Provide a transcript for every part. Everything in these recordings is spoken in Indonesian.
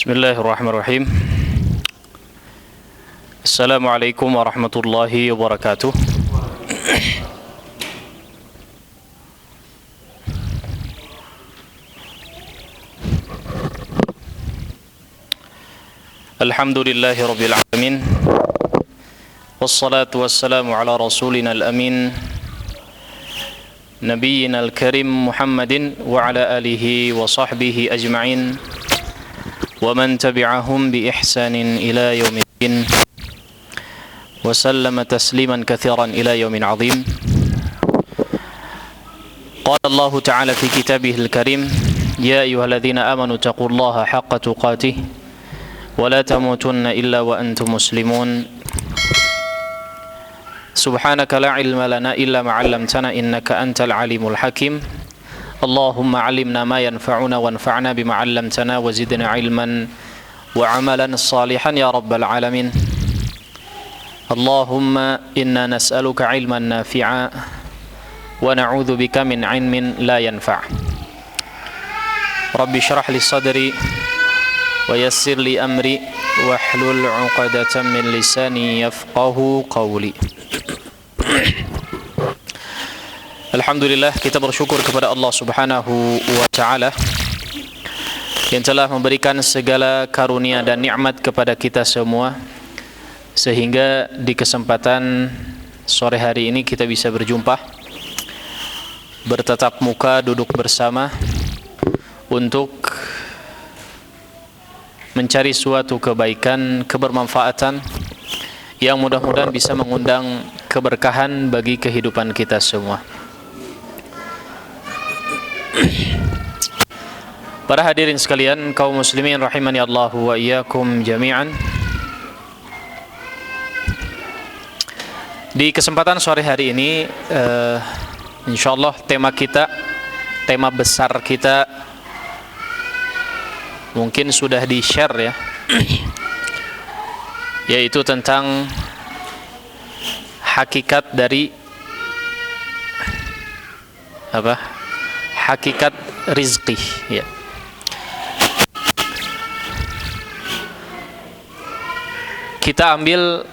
Bismillahirrahmanirrahim. Assalamualaikum warahmatullahi wabarakatuh. Alhamdulillahi rabbil alamin. Wassalatu wassalamu ala rasulina al-amin Nabiyyina al-karim Muhammadin wa ala alihi wa sahbihi ajma'in wa man tabi'ahum bi ihsanin ila yaumiddin wa sallama tasliman katsiran ila yaumin 'adzim. Qala Allah ta'ala fi kitabihil karim, ya ayyuhalladzina amanu taqullaha haqqa tuqatih wa la tamutunna illa wa antum muslimun. Subhanaka la ilma lana illa ma 'allamtana innaka antal alimul hakim. Allahumma 'allimna ma yanfa'una wanfa'na bima 'allamtana wa zidna 'ilman wa 'amalan salihan ya rabbal alamin. Allahumma inna nas'aluka 'ilman nafi'a wa na'udzu bika min 'ilmin la yanfa'. Rabbi shrah li sadri wa yassir li amri wahlul 'uqdatam min lisani yafqahu qawli. Alhamdulillah, kita bersyukur kepada Allah Subhanahu wa ta'ala yang telah memberikan segala karunia dan nikmat kepada kita semua, sehingga di kesempatan sore hari ini kita bisa berjumpa, bertatap muka, duduk bersama untuk mencari suatu kebaikan, kebermanfaatan yang mudah-mudahan bisa mengundang keberkahan bagi kehidupan kita semua. Para hadirin sekalian, kaum muslimin rahimani Allahu wa iyyakum jami'an. Di kesempatan sore hari ini insyaallah tema besar kita mungkin sudah di-share ya. Yaitu tentang hakikat dari hakikat rizki ya. Kita ambil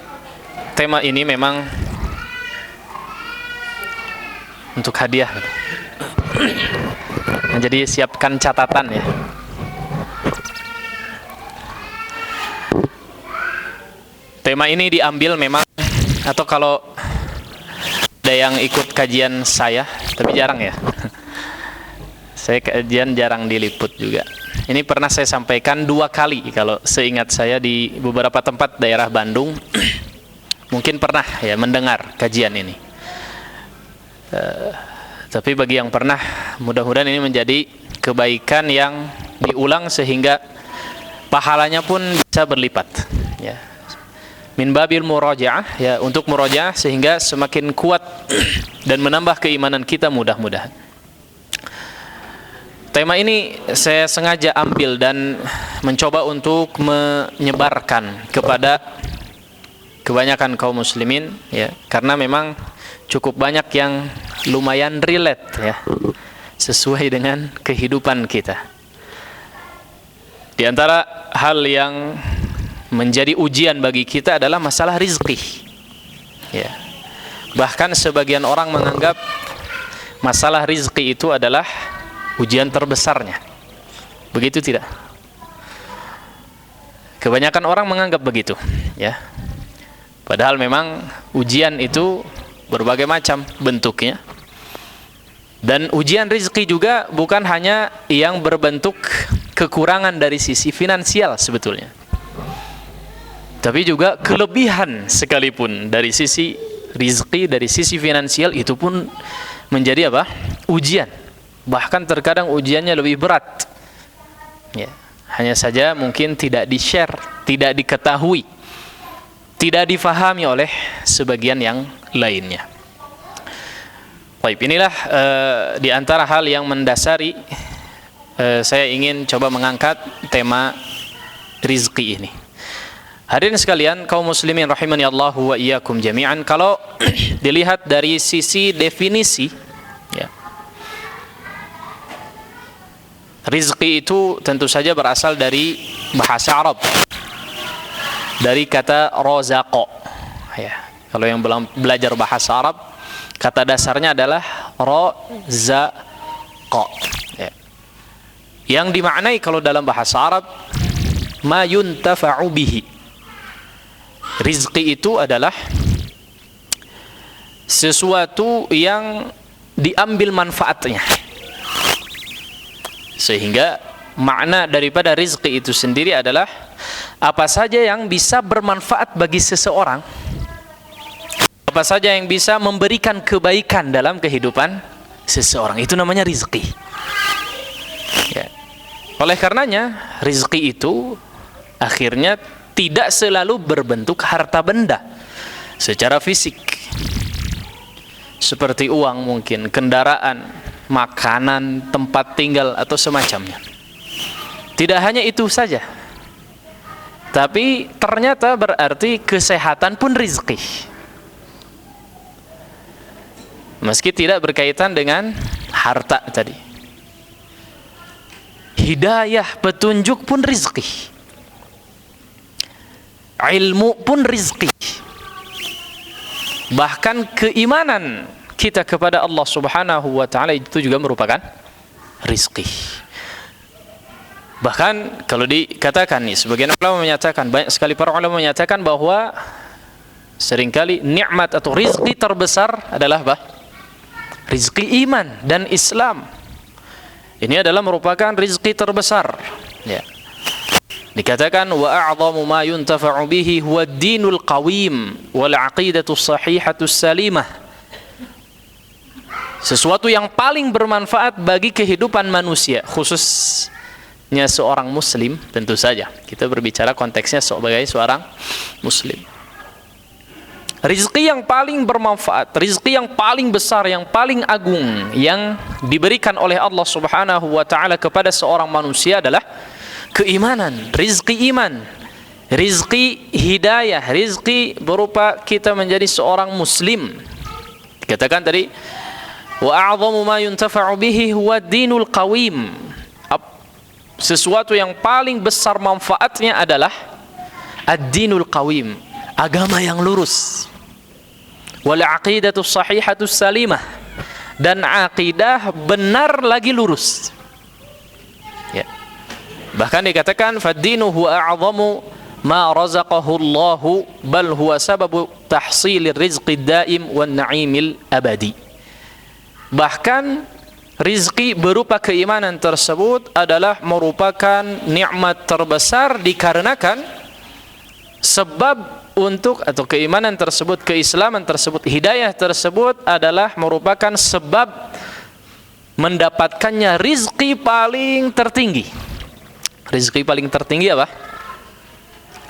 tema ini memang untuk hadiah. Nah, jadi siapkan catatan ya. Tema ini diambil memang, atau kalau ada yang ikut kajian saya, tapi jarang ya. Saya kajian jarang diliput juga. Ini pernah saya sampaikan 2 kali kalau seingat saya di beberapa tempat daerah Bandung. Mungkin pernah ya mendengar kajian ini. Tapi bagi yang pernah, mudah-mudahan ini menjadi kebaikan yang diulang sehingga pahalanya pun bisa berlipat ya. Min babil murajaah ya, untuk murajaah sehingga semakin kuat dan menambah keimanan kita mudah-mudahan. Tema ini saya sengaja ambil dan mencoba untuk menyebarkan kepada kebanyakan kaum muslimin ya, karena memang cukup banyak yang lumayan relate ya, sesuai dengan kehidupan kita. Di antara hal yang menjadi ujian bagi kita adalah masalah rizki ya. Bahkan sebagian orang menganggap masalah rizki itu adalah ujian terbesarnya. Begitu tidak? Kebanyakan orang menganggap begitu ya. Padahal memang ujian itu berbagai macam bentuknya. Dan ujian rizki juga bukan hanya yang berbentuk kekurangan dari sisi finansial sebetulnya, tapi juga kelebihan sekalipun dari sisi rizki, dari sisi finansial itu pun menjadi ujian. Bahkan terkadang ujiannya lebih berat ya. Hanya saja mungkin tidak di-share, tidak diketahui, tidak difahami oleh sebagian yang lainnya. Baik, inilah di antara hal yang mendasari saya ingin coba mengangkat tema rizki ini. Hadirin sekalian, kaum muslimin rahimani Allahu wa iyyakum jami'an, kalau dilihat dari sisi definisi ya, rizki itu tentu saja berasal dari bahasa Arab dari kata rozaqo. Ya, kalau yang belum belajar bahasa Arab, kata dasarnya adalah rozaqo. Ya. Yang dimaknai kalau dalam bahasa Arab ma yuntafa'u bihi. Rizki itu adalah sesuatu yang diambil manfaatnya. Sehingga makna daripada rizki itu sendiri adalah apa saja yang bisa bermanfaat bagi seseorang, apa saja yang bisa memberikan kebaikan dalam kehidupan seseorang, itu namanya rizki. Ya. Oleh karenanya rizki itu akhirnya tidak selalu berbentuk harta benda secara fisik, seperti uang mungkin, kendaraan, makanan, tempat tinggal atau semacamnya. Tidak hanya itu saja, tapi ternyata berarti kesehatan pun rizki, meski tidak berkaitan dengan harta tadi. Hidayah, petunjuk pun rizki, ilmu pun rizki, bahkan keimanan kita kepada Allah Subhanahu wa ta'ala itu juga merupakan rizki. Bahkan kalau dikatakan nih, sebagian ulama menyatakan, banyak sekali para ulama menyatakan bahwa seringkali nikmat atau rizki terbesar adalah apa? Rizki iman dan Islam. Ini adalah merupakan rizki terbesar. Ya. Dikatakan wa a'zamu ma yuntafa'u bihi huwa ad-dinul qawim wal 'aqidatu sahihatu salimah. Sesuatu yang paling bermanfaat bagi kehidupan manusia, khususnya seorang muslim, tentu saja kita berbicara konteksnya sebagai seorang muslim. Rizki yang paling bermanfaat, rizki yang paling besar, yang paling agung yang diberikan oleh Allah Subhanahu wa ta'ala kepada seorang manusia adalah keimanan, rizki iman, rizki hidayah, rizki berupa kita menjadi seorang muslim. Dikatakan tadi wa a'zamu ma yuntafa'u bihi huwa ad-dinul qawim. Sesuatu yang paling besar manfaatnya adalah ad-dinul qawim, agama yang lurus, wal aqidatu sahihatu salimah, dan aqidah benar lagi lurus. Ya. Bahkan dikatakan fad-dinu huwa a'zamu ma razaqahu Allahu bal huwa sababu tahsilir rizqid daim wan na'imil abadi. Bahkan rizki berupa keimanan tersebut adalah merupakan nikmat terbesar dikarenakan sebab untuk atau keimanan tersebut, keislaman tersebut, hidayah tersebut adalah merupakan sebab mendapatkannya rizki paling tertinggi. Rizki paling tertinggi apa?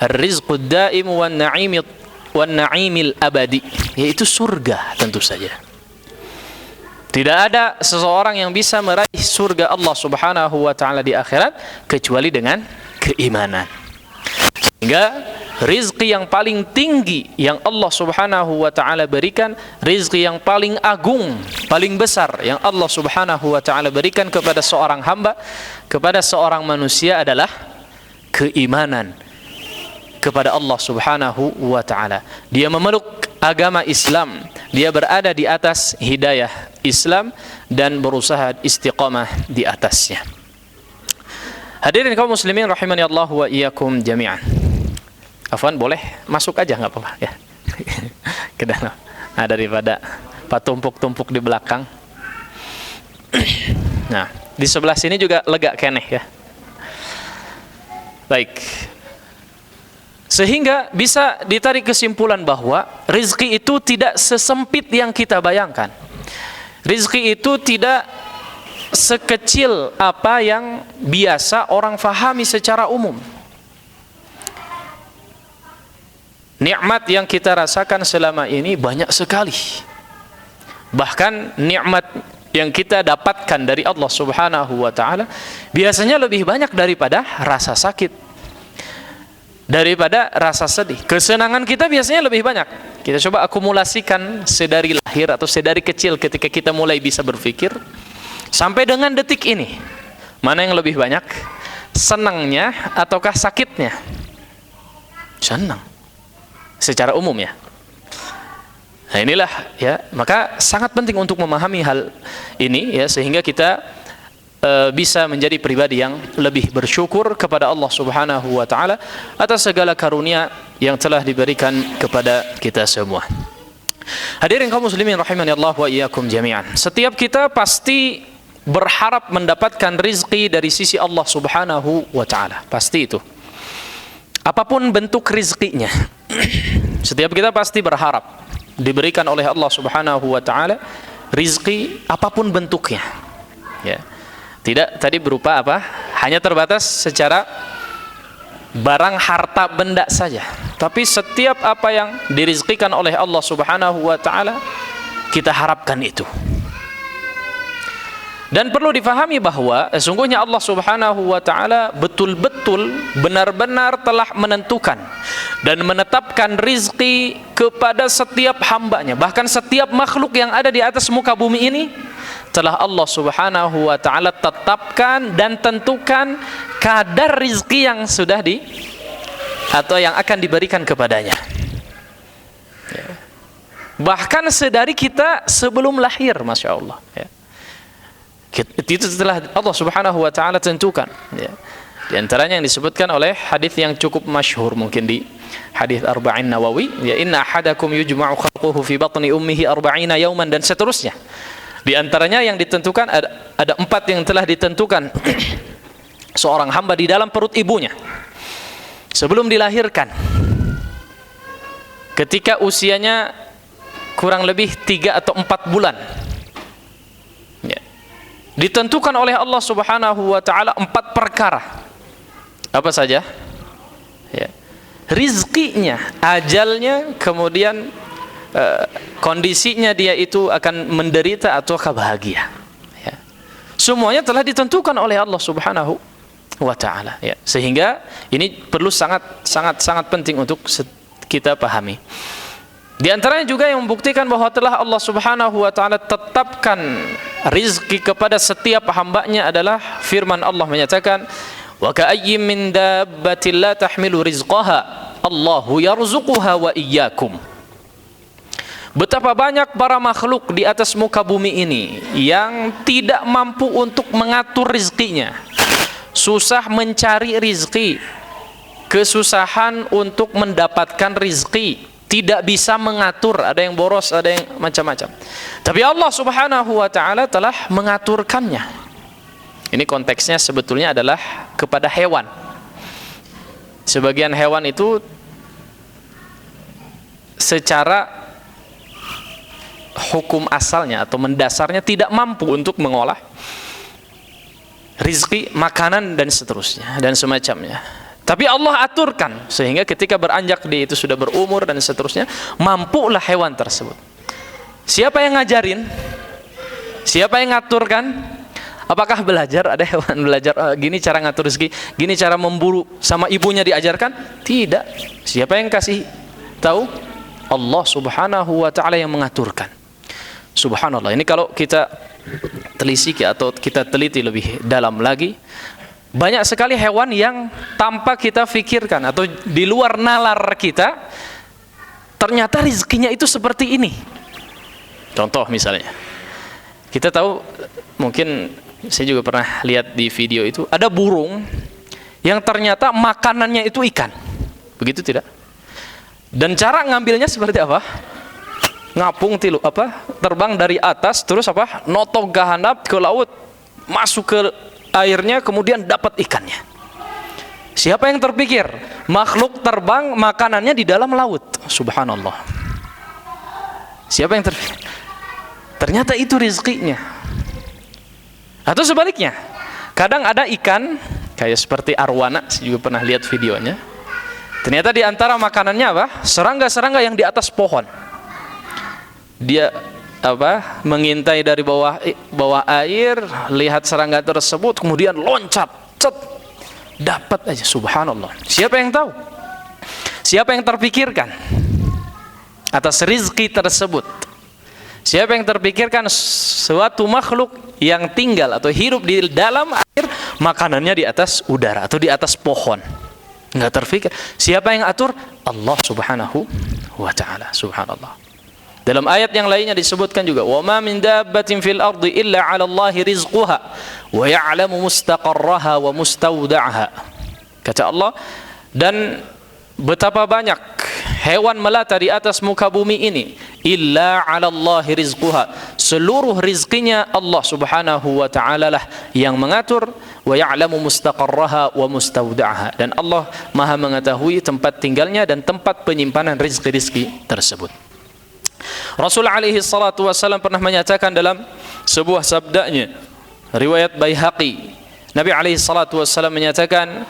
Ar-rizqud daim wan na'imil abadi, yaitu surga tentu saja. Tidak ada seseorang yang bisa meraih surga Allah Subhanahu wa ta'ala di akhirat kecuali dengan keimanan. Sehingga rizki yang paling tinggi yang Allah Subhanahu wa ta'ala berikan, rizki yang paling agung, paling besar yang Allah Subhanahu wa ta'ala berikan kepada seorang hamba, kepada seorang manusia adalah keimanan kepada Allah Subhanahu wa ta'ala. Dia memeluk agama Islam, dia berada di atas hidayah Islam dan berusaha istiqamah di atasnya. Hadirin kaum muslimin rahimani Allah wa iyyakum jami'an. Afwan, boleh masuk aja nggak apa-apa ya ke dalam. Nah, daripada patumpuk-tumpuk di belakang. Nah, di sebelah sini juga lega keneh ya. Baik. Sehingga bisa ditarik kesimpulan bahwa rizki itu tidak sesempit yang kita bayangkan. Rizki itu tidak sekecil apa yang biasa orang fahami secara umum. Nikmat yang kita rasakan selama ini banyak sekali. Bahkan nikmat yang kita dapatkan dari Allah Subhanahu wa ta'ala biasanya lebih banyak daripada rasa sakit, daripada rasa sedih. Kesenangan kita biasanya lebih banyak. Kita coba akumulasikan sedari lahir atau sedari kecil ketika kita mulai bisa berpikir sampai dengan detik ini, mana yang lebih banyak? senangnya ataukah sakitnya? Senang. Secara umum ya. Nah inilah ya, maka sangat penting untuk memahami hal ini ya, sehingga kita bisa menjadi pribadi yang lebih bersyukur kepada Allah Subhanahu wa taala atas segala karunia yang telah diberikan kepada kita semua. Hadirin kaum muslimin rahimani Allah wa iyyakum jami'an. Setiap kita pasti berharap mendapatkan rizki dari sisi Allah Subhanahu wa taala. Pasti itu. Apapun bentuk rizkinya. Setiap kita pasti berharap diberikan oleh Allah Subhanahu wa taala rizki apapun bentuknya. Ya. Tidak tadi berupa apa? Hanya terbatas secara barang harta benda saja. Tapi setiap apa yang dirizkikan oleh Allah Subhanahu wa taala kita harapkan itu. Dan perlu difahami bahwa sesungguhnya Allah Subhanahu wa taala betul-betul benar-benar telah menentukan dan menetapkan rizki kepada setiap hambanya. Bahkan setiap makhluk yang ada di atas muka bumi ini telah Allah Subhanahu wa taala tetapkan dan tentukan kadar rizki yang sudah atau yang akan diberikan kepadanya. Bahkan sedari kita sebelum lahir, Masya Allah ya. Itu setelah Allah Subhanahu wa taala tentukan ya. Di antaranya yang disebutkan oleh hadis yang cukup masyhur mungkin di hadis Arba'in Nawawi ya, inna ahadakum yujma'u khalquhu fi batni ummihi 40 yawman, dan seterusnya. Di antaranya yang ditentukan ada 4 yang telah ditentukan seorang hamba di dalam perut ibunya sebelum dilahirkan, ketika usianya kurang lebih 3 atau 4 bulan ya. Ditentukan oleh Allah Subhanahu wa taala 4 perkara. Apa saja? Ya. Rizkinya, ajalnya, kemudian kondisinya dia itu akan menderita atau bahagia ya. Semuanya telah ditentukan oleh Allah Subhanahu wa taala ya. Sehingga ini perlu sangat penting untuk kita pahami. Di antaranya juga yang membuktikan bahwa telah Allah Subhanahu wa taala tetapkan rizki kepada setiap hambanya adalah firman Allah menyatakan, wa ka'ayyim min dabbatin la tahmilu rizqaha Allahu yarzuquha wa iyyakum. Betapa banyak para makhluk di atas muka bumi ini yang tidak mampu untuk mengatur rizkinya, susah mencari rizki, kesusahan untuk mendapatkan rizki, tidak bisa mengatur, ada yang boros, ada yang macam-macam. Tapi Allah Subhanahu wa taala telah mengaturkannya. Ini konteksnya sebetulnya adalah kepada hewan. Sebagian hewan itu secara hukum asalnya atau mendasarnya tidak mampu untuk mengolah rizki, makanan dan seterusnya dan semacamnya. Tapi Allah aturkan sehingga ketika beranjak dia itu sudah berumur dan seterusnya, mampulah hewan tersebut. Siapa yang ngajarin? Siapa yang ngaturkan? Apakah belajar? Ada hewan belajar gini cara ngatur rezeki, gini cara memburu, sama ibunya diajarkan? Tidak. Siapa yang kasih tahu? Allah Subhanahu wa taala yang mengaturkan. Subhanallah. Ini kalau kita telisik atau kita teliti lebih dalam lagi, banyak sekali hewan yang tanpa kita fikirkan atau di luar nalar kita, ternyata rezekinya itu seperti ini. Contoh misalnya, kita tahu, mungkin saya juga pernah lihat di video itu, ada burung yang ternyata makanannya itu ikan. Begitu tidak? Dan cara ngambilnya seperti apa? Ngapung tilu terbang dari atas terus notok ke handap ke laut, masuk ke airnya, kemudian dapat ikannya. Siapa yang terpikir makhluk terbang makanannya di dalam laut? Subhanallah. Siapa yang terpikir? Ternyata itu rezekinya. Atau sebaliknya, kadang ada ikan kayak seperti arwana, saya juga pernah lihat videonya. Ternyata di antara makanannya serangga-serangga yang di atas pohon. Dia mengintai dari bawah air, lihat serangga tersebut, kemudian loncat, dapat aja. Subhanallah. Siapa yang tahu? Siapa yang terpikirkan atas rizki tersebut? Siapa yang terpikirkan suatu makhluk yang tinggal atau hidup di dalam air makanannya di atas udara atau di atas pohon. Nggak terfikir. Siapa yang atur? Allah Subhanahu wa ta'ala. Subhanallah. Dalam ayat yang lainnya disebutkan juga, wa ma min dabbatin fil ardi illa 'ala Allahi rizquha wa ya'lamu mustaqarraha wa mustawda'aha. Kata Allah, dan betapa banyak hewan melata di atas muka bumi ini, illa 'ala Allahi rizquha, seluruh rizkinya Allah Subhanahu wa ta'ala lah yang mengatur, wa ya'lamu mustaqarraha wa mustawda'aha, dan Allah Maha mengetahui tempat tinggalnya dan tempat penyimpanan rizki-rizki tersebut. Rasul alaihi salatu wasallam pernah menyatakan dalam sebuah sabdanya, riwayat Baihaqi, Nabi alaihi salatu wasallam menyatakan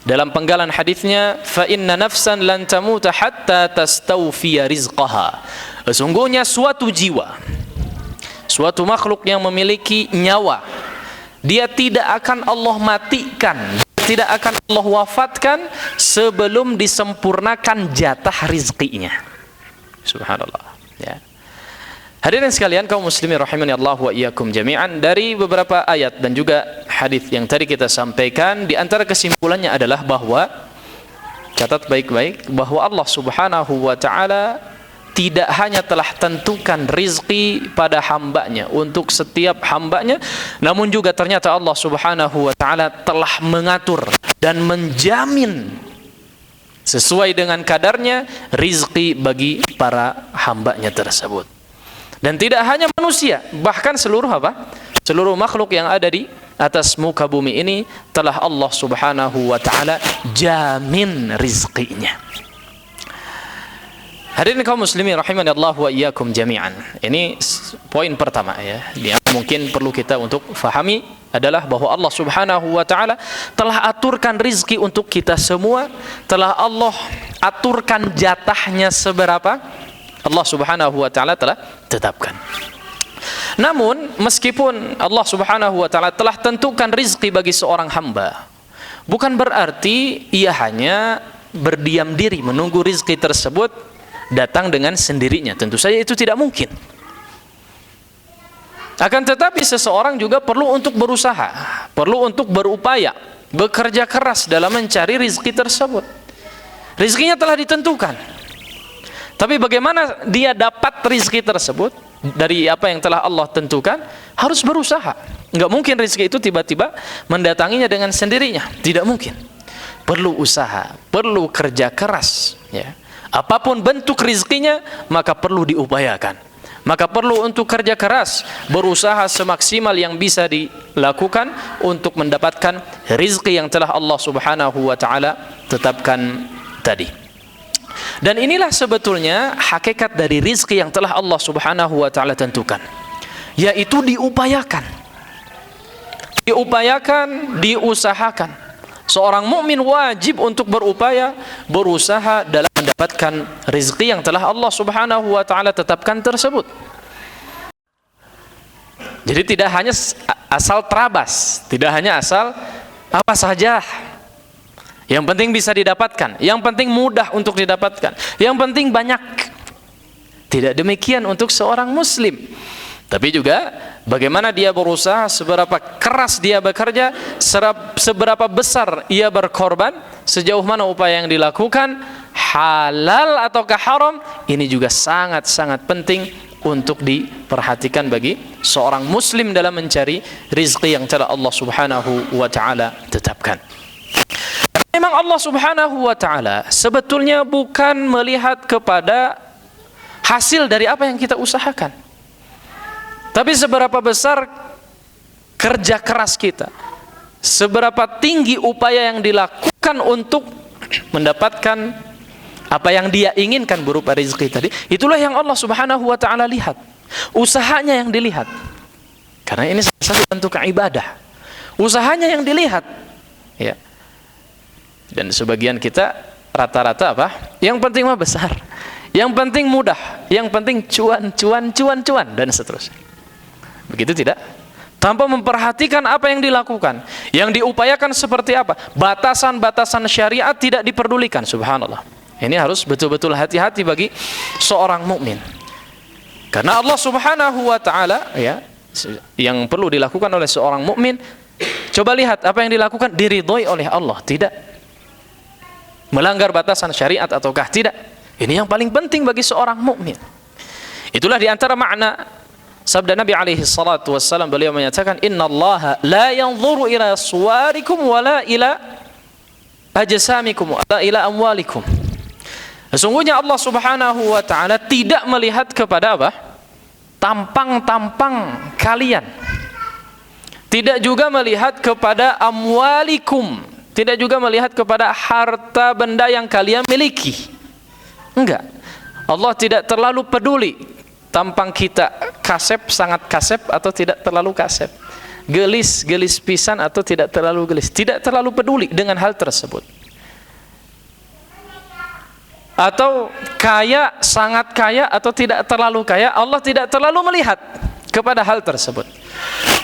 dalam penggalan hadisnya, fa inna nafsan lan tamuta hatta tastawfiya rizqaha. Sesungguhnya suatu jiwa, suatu makhluk yang memiliki nyawa, dia tidak akan Allah matikan, tidak akan Allah wafatkan sebelum disempurnakan jatah rizkinya. Subhanallah. Ya. Hadirin sekalian kaum muslimin rahimani Allah wa iyyakum jami'an, dari beberapa ayat dan juga hadis yang tadi kita sampaikan, di antara kesimpulannya adalah bahwa, catat baik-baik, bahwa Allah Subhanahu wa ta'ala tidak hanya telah tentukan rizki pada hambanya untuk setiap hambanya, namun juga ternyata Allah Subhanahu wa ta'ala telah mengatur dan menjamin sesuai dengan kadarnya rizki bagi para hambanya tersebut. Dan tidak hanya manusia, bahkan seluruh apa? Seluruh makhluk yang ada di atas muka bumi ini telah Allah Subhanahu wa ta'ala jamin rizkinya. Hadirin kaum muslimin rahimani Allah wa iyyakum jami'an. Ini poin pertama ya, yang mungkin perlu kita untuk fahami adalah bahwa Allah Subhanahu wa ta'ala telah aturkan rizki untuk kita semua, telah Allah aturkan jatahnya seberapa Allah Subhanahu wa ta'ala telah tetapkan. Namun meskipun Allah Subhanahu wa ta'ala telah tentukan rizki bagi seorang hamba, bukan berarti ia hanya berdiam diri menunggu rizki tersebut datang dengan sendirinya. Tentu saja itu tidak mungkin. Akan tetapi seseorang juga perlu untuk berusaha, perlu untuk berupaya, bekerja keras dalam mencari rizki tersebut. Rizkinya telah ditentukan, tapi bagaimana dia dapat rizki tersebut dari apa yang telah Allah tentukan? Harus berusaha. Enggak mungkin rizki itu tiba-tiba mendatanginya dengan sendirinya, tidak mungkin. Perlu usaha, perlu kerja keras ya. Apapun bentuk rizkinya, maka perlu diupayakan. Maka perlu untuk kerja keras, berusaha semaksimal yang bisa dilakukan untuk mendapatkan rizki yang telah Allah Subhanahu wa ta'ala tetapkan tadi. Dan inilah sebetulnya hakikat dari rizki yang telah Allah Subhanahu wa ta'ala tentukan, yaitu diupayakan. Diupayakan, diusahakan. Seorang mukmin wajib untuk berupaya, berusaha dalam mendapatkan rizki yang telah Allah Subhanahu wa ta'ala tetapkan tersebut. Jadi tidak hanya asal terabas, tidak hanya asal apa saja. Yang penting bisa didapatkan, yang penting mudah untuk didapatkan, yang penting banyak. Tidak demikian untuk seorang muslim. Tapi juga bagaimana dia berusaha, seberapa keras dia bekerja, seberapa besar ia berkorban, sejauh mana upaya yang dilakukan, halal ataukah haram, ini juga sangat-sangat penting untuk diperhatikan bagi seorang muslim dalam mencari rizki yang telah Allah Subhanahu wa ta'ala tetapkan. Memang Allah Subhanahu wa ta'ala sebetulnya bukan melihat kepada hasil dari apa yang kita usahakan, tapi seberapa besar kerja keras kita, seberapa tinggi upaya yang dilakukan untuk mendapatkan apa yang dia inginkan berupa rezeki tadi. Itulah yang Allah Subhanahu wa ta'ala lihat, usahanya yang dilihat. Karena ini salah satu bentuk ibadah, usahanya yang dilihat ya. Dan sebagian kita rata-rata apa? Yang penting mah besar, yang penting mudah, yang penting cuan dan seterusnya. Begitu tidak? Tanpa memperhatikan apa yang dilakukan, yang diupayakan seperti apa. Batasan-batasan syariat tidak diperdulikan. Subhanallah. Ini harus betul-betul hati-hati bagi seorang mukmin. Karena Allah Subhanahu wa ta'ala ya, yang perlu dilakukan oleh seorang mukmin, Coba lihat apa yang dilakukan diridhoi oleh Allah, tidak melanggar batasan syariat ataukah tidak. Ini yang paling penting bagi seorang mukmin. Itulah diantara makna sabda Nabi alaihi salatu wassalam, beliau menyatakan innallaha la yanzuru ila suwarikum wala ila ajsamikum wala ila amwalikum. Sesungguhnya Allah Subhanahu wa taala tidak melihat kepada apa? Tampang-tampang kalian. Tidak juga melihat kepada amwalikum, tidak juga melihat kepada harta benda yang kalian miliki. Enggak. Allah tidak terlalu peduli tampang kita kasep, sangat kasep atau tidak terlalu kasep, gelis pisan atau tidak terlalu gelis. Tidak terlalu peduli dengan hal tersebut. Atau kaya, sangat kaya atau tidak terlalu kaya, Allah tidak terlalu melihat kepada hal tersebut.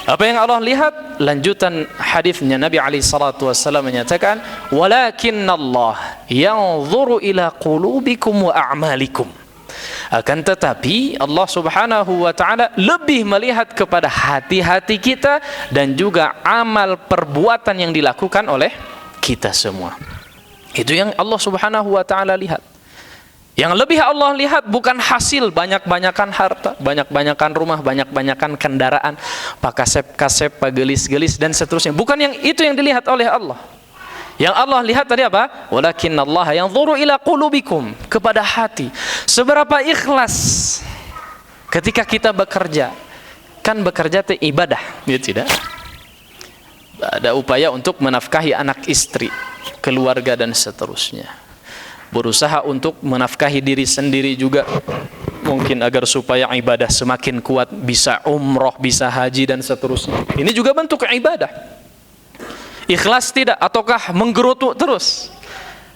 Apa yang Allah lihat? Lanjutan hadisnya Nabi alaihi salatu wasallam menyatakan, "Walakinnallah yanzuru ila qulubikum wa a'malikum." Akan tetapi Allah Subhanahu wa taala lebih melihat kepada hati-hati kita dan juga amal perbuatan yang dilakukan oleh kita semua. Itu yang Allah Subhanahu wa taala lihat. Yang lebih Allah lihat bukan hasil banyak-banyakan harta, banyak-banyakan rumah, banyak-banyakan kendaraan, pak kasep-kasep, pak gelis-gelis dan seterusnya. Bukan yang itu yang dilihat oleh Allah. Yang Allah lihat tadi apa? Walakinnallaha yanzuru ila qulubikum, kepada hati. Seberapa ikhlas ketika kita bekerja. Kan bekerja itu ibadah, ya tidak? Ada upaya untuk menafkahi anak istri, keluarga dan seterusnya. Berusaha untuk menafkahi diri sendiri juga, mungkin agar supaya ibadah semakin kuat, bisa umroh, bisa haji dan seterusnya. Ini juga bentuk ibadah. Ikhlas tidak? Ataukah menggerutu terus?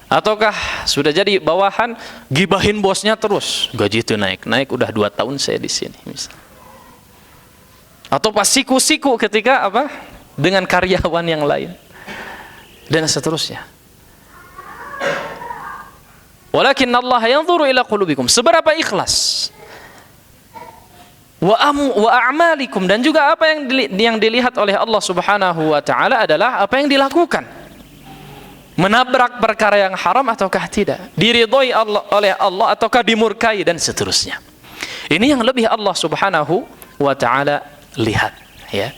Ataukah sudah jadi bawahan gibahin bosnya terus? Gaji itu naik udah 2 tahun saya di sini misalnya. Atau pas siku-siku ketika apa? Dengan karyawan yang lain dan seterusnya. Walakinnallaha yanzuru ila qulubikum. Seberapa ikhlas? Wa a'malikum, dan juga apa yang dilihat oleh Allah Subhanahu wa taala adalah apa yang dilakukan. Menabrak perkara yang haram ataukah tidak? Diridhoi oleh Allah ataukah dimurkai dan seterusnya. Ini yang lebih Allah Subhanahu wa taala lihat, ya.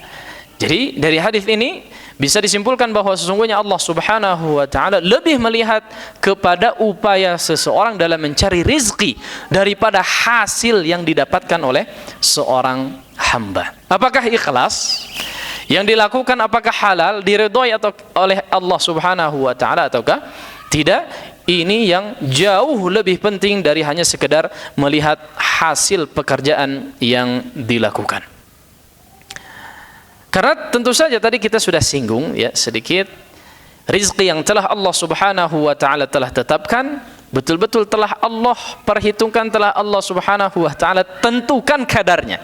Jadi dari hadis ini bisa disimpulkan bahwa sesungguhnya Allah Subhanahu wa taala lebih melihat kepada upaya seseorang dalam mencari rizki daripada hasil yang didapatkan oleh seorang hamba. Apakah ikhlas yang dilakukan, apakah halal, diridhoi atau oleh Allah Subhanahu wa taala ataukah tidak? Ini yang jauh lebih penting dari hanya sekedar melihat hasil pekerjaan yang dilakukan. Karena tentu saja tadi kita sudah singgung ya sedikit, rizki yang telah Allah Subhanahu wa taala telah tetapkan, betul-betul telah Allah perhitungkan, telah Allah Subhanahu wa taala tentukan kadarnya.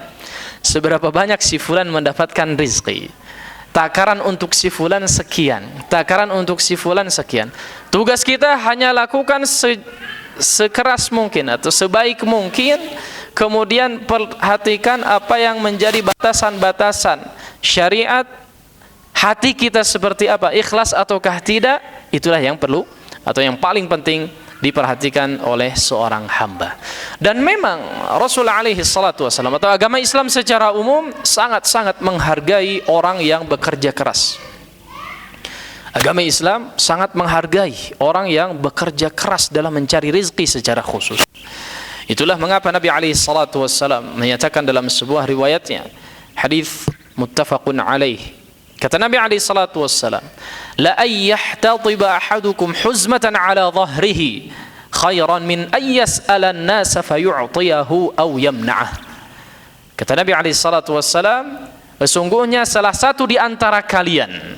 Seberapa banyak si fulan mendapatkan rizki. Takaran untuk si fulan sekian, takaran untuk si fulan sekian. Tugas kita hanya lakukan sekeras mungkin atau sebaik mungkin, kemudian perhatikan apa yang menjadi batasan-batasan syariat, hati kita seperti apa, ikhlas ataukah tidak. Itulah yang perlu atau yang paling penting diperhatikan oleh seorang hamba. Dan memang Rasulullah alaihi salatu wasallam atau agama Islam secara umum sangat-sangat menghargai orang yang bekerja keras. Agama Islam sangat menghargai orang yang bekerja keras dalam mencari rezeki secara khusus. Itulah mengapa Nabi alaihi salatu wasallam menyatakan dalam sebuah riwayatnya, hadis muttafaqun alaih, kata Nabi alaihi salatu wassalam, la ayyahtathiba ahadukum huzmatan ala dhahrihi khairan min ayyas'ala an-nasa fayu'tiyahu aw yamna'ah. Kata Nabi alaihi salatu wassalam, sesungguhnya salah satu di antara kalian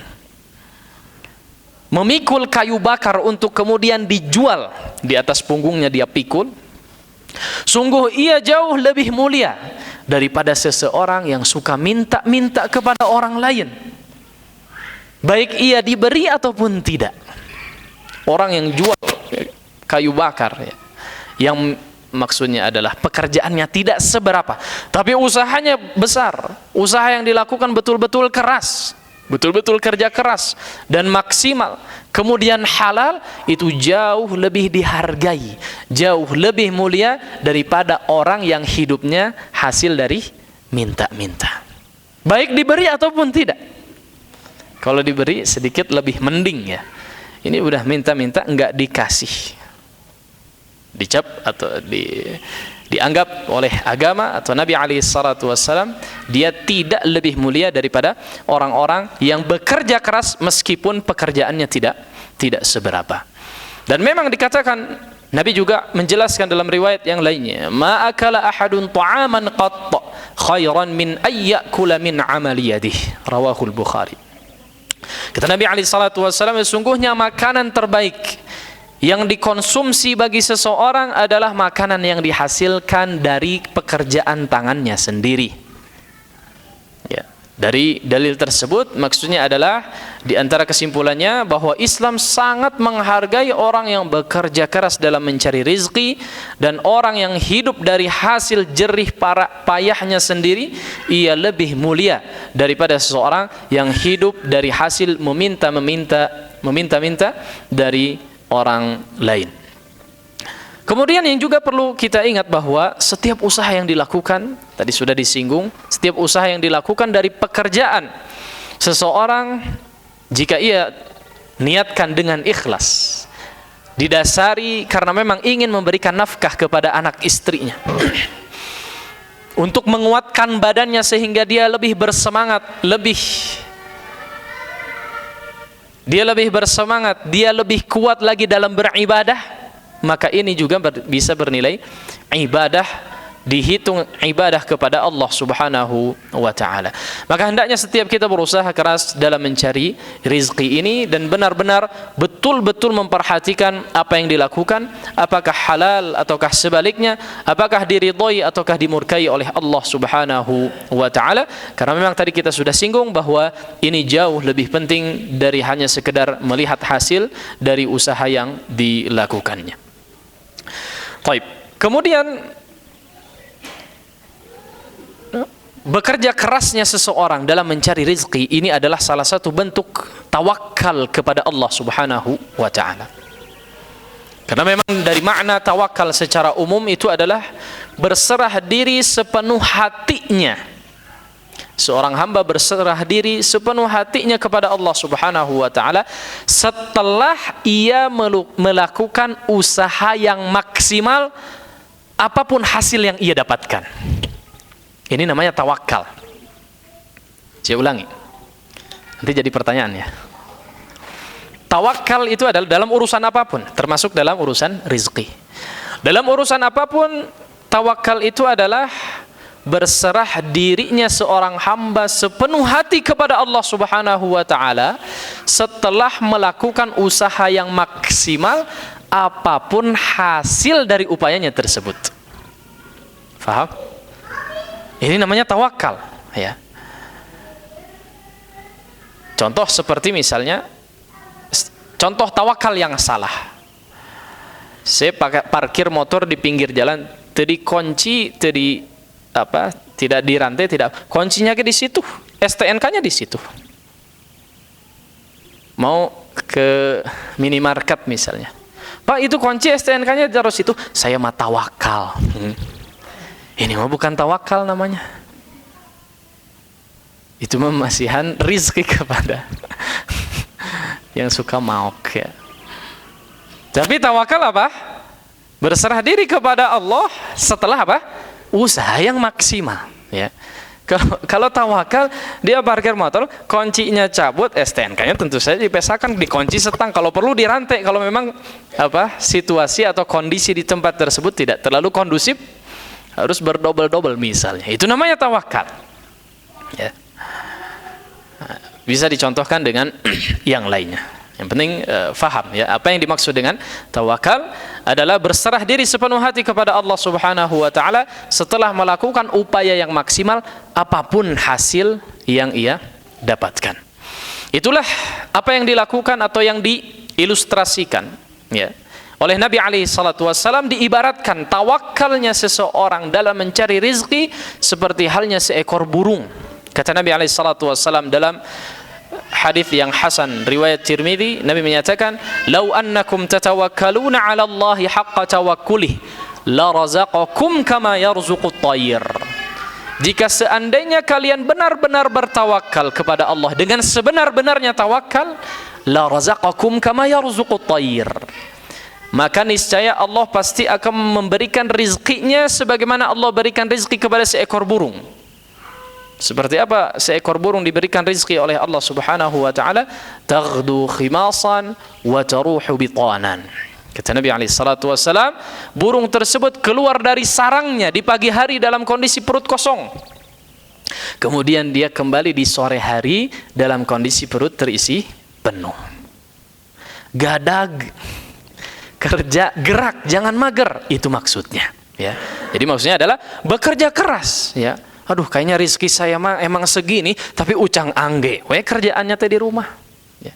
memikul kayu bakar untuk kemudian dijual, di atas punggungnya dia pikul, sungguh ia jauh lebih mulia daripada seseorang yang suka minta-minta kepada orang lain, baik ia diberi ataupun tidak. Orang yang jual kayu bakar ya, yang maksudnya adalah pekerjaannya tidak seberapa, tapi usahanya besar, usaha yang dilakukan betul-betul keras, betul-betul kerja keras dan maksimal, kemudian halal, itu jauh lebih dihargai, jauh lebih mulia daripada orang yang hidupnya hasil dari minta-minta. Baik diberi ataupun tidak. Kalau diberi sedikit lebih mending ya. Ini udah minta-minta enggak dikasih, dicap atau dianggap oleh agama atau Nabi SAW, dia tidak lebih mulia daripada orang-orang yang bekerja keras meskipun pekerjaannya tidak seberapa. Dan memang dikatakan, Nabi juga menjelaskan dalam riwayat yang lainnya, ma akala ahadun ta'aman qatta khairan min ayyakula min amali yadihi, rawahul Bukhari. Kata Nabi SAW, sesungguhnya makanan terbaik yang dikonsumsi bagi seseorang adalah makanan yang dihasilkan dari pekerjaan tangannya sendiri. Ya, dari dalil tersebut maksudnya adalah di antara kesimpulannya bahwa Islam sangat menghargai orang yang bekerja keras dalam mencari rizki, dan orang yang hidup dari hasil jerih payahnya sendiri, ia lebih mulia daripada seseorang yang hidup dari hasil meminta-minta dari orang lain. Kemudian yang juga perlu kita ingat bahwa setiap usaha yang dilakukan, tadi sudah disinggung, setiap usaha yang dilakukan dari pekerjaan seseorang, jika ia niatkan dengan ikhlas, didasari karena memang ingin memberikan nafkah kepada anak istrinya, untuk menguatkan badannya sehingga dia lebih bersemangat, dia lebih kuat lagi dalam beribadah, maka ini juga bisa bernilai ibadah, dihitung ibadah kepada Allah Subhanahu wa ta'ala. Maka hendaknya setiap kita berusaha keras dalam mencari rizki ini dan benar-benar betul-betul memperhatikan apa yang dilakukan, apakah halal ataukah sebaliknya, apakah diridhoi ataukah dimurkai oleh Allah Subhanahu wa ta'ala. Karena memang tadi kita sudah singgung bahwa ini jauh lebih penting dari hanya sekedar melihat hasil dari usaha yang dilakukannya. Baik. Kemudian bekerja kerasnya seseorang dalam mencari rizki ini adalah salah satu bentuk tawakal kepada Allah Subhanahu wa ta'ala. Karena memang dari makna tawakal secara umum itu adalah berserah diri sepenuh hatinya. Seorang hamba berserah diri sepenuh hatinya kepada Allah Subhanahu wa ta'ala setelah ia melakukan usaha yang maksimal apapun hasil yang ia dapatkan. Ini namanya tawakal. Saya ulangi, nanti jadi pertanyaan ya. Tawakal itu adalah dalam urusan apapun, termasuk dalam urusan rizki. Dalam urusan apapun, tawakal itu adalah berserah dirinya seorang hamba sepenuh hati kepada Allah Subhanahu wa ta'ala setelah melakukan usaha yang maksimal apapun hasil dari upayanya tersebut. Faham? Ini namanya tawakal, ya. Contoh seperti misalnya, contoh tawakal yang salah. Saya parkir motor di pinggir jalan, tadi kunci, tidak dirantai, tidak. Kuncinya di situ, STNK-nya di situ. Mau ke minimarket misalnya, Pak itu kunci STNK-nya taruh situ. Saya mah tawakal. Ini mah bukan tawakal namanya. Itu memasihan rizki kepada yang suka maok ya. Tapi tawakal apa? Berserah diri kepada Allah setelah apa? Usaha yang maksimal ya. Kalau tawakal, dia parkir motor, kuncinya cabut, STNK-nya tentu saja dipesakan, dikunci setang, kalau perlu dirantai kalau memang situasi atau kondisi di tempat tersebut tidak terlalu kondusif, harus berdobel-dobel misalnya. Itu namanya tawakal. Ya. Bisa dicontohkan dengan yang lainnya. Yang penting faham ya, apa yang dimaksud dengan tawakal adalah berserah diri sepenuh hati kepada Allah Subhanahu wa ta'ala setelah melakukan upaya yang maksimal apapun hasil yang ia dapatkan. Itulah apa yang dilakukan atau yang diilustrasikan ya oleh Nabi SAW, diibaratkan tawakalnya seseorang dalam mencari rizki seperti halnya seekor burung. Kata Nabi SAW dalam hadis yang hasan riwayat Tirmidzi, Nabi menyatakan, "Lau annakum tatawakkaluna 'ala Allahi haqqa tawakkulih, la razaqakum kama yarzuqut tayr." Jika seandainya kalian benar-benar bertawakal kepada Allah dengan sebenar-benarnya tawakal, la razaqakum kama yarzuqut tayr, maka niscaya Allah pasti akan memberikan rizkinya sebagaimana Allah berikan rizki kepada seekor burung. Seperti apa seekor burung diberikan rizki oleh Allah Subhanahu wa taala? Taghdu khimasan wa taruhu bitanan. Kata Nabi alaihissalatu wassalam, burung tersebut keluar dari sarangnya di pagi hari dalam kondisi perut kosong. Kemudian dia kembali di sore hari dalam kondisi perut terisi penuh. Gadag, kerja, gerak, jangan mager, itu maksudnya, ya. Jadi maksudnya adalah bekerja keras, ya. Aduh, kayaknya rizki saya mah emang segini, tapi ucang angge, kerjaannya teh di rumah, ya.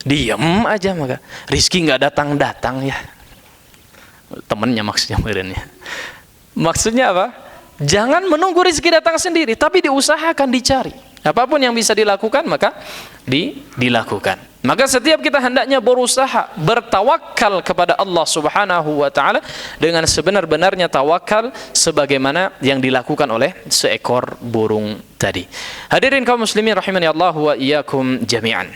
Diem aja, maka rizki nggak datang ya. Temennya maksudnya merenya. Maksudnya apa? Jangan menunggu rizki datang sendiri, tapi diusahakan, dicari. Apapun yang bisa dilakukan maka dilakukan. Maka setiap kita hendaknya berusaha bertawakal kepada Allah Subhanahu wa taala dengan sebenar-benarnya tawakal sebagaimana yang dilakukan oleh seekor burung tadi. Hadirin kaum muslimin rahimani Allah wa iyyakum jami'an.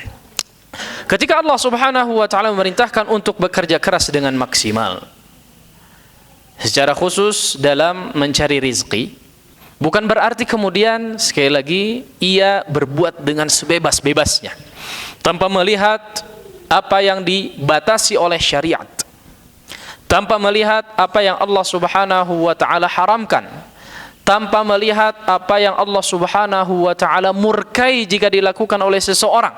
Ketika Allah Subhanahu wa taala memerintahkan untuk bekerja keras dengan maksimal, secara khusus dalam mencari rizki, bukan berarti kemudian sekali lagi ia berbuat dengan sebebas-bebasnya tanpa melihat apa yang dibatasi oleh syariat, tanpa melihat apa yang Allah Subhanahu wa taala haramkan, tanpa melihat apa yang Allah Subhanahu wa taala murkai jika dilakukan oleh seseorang.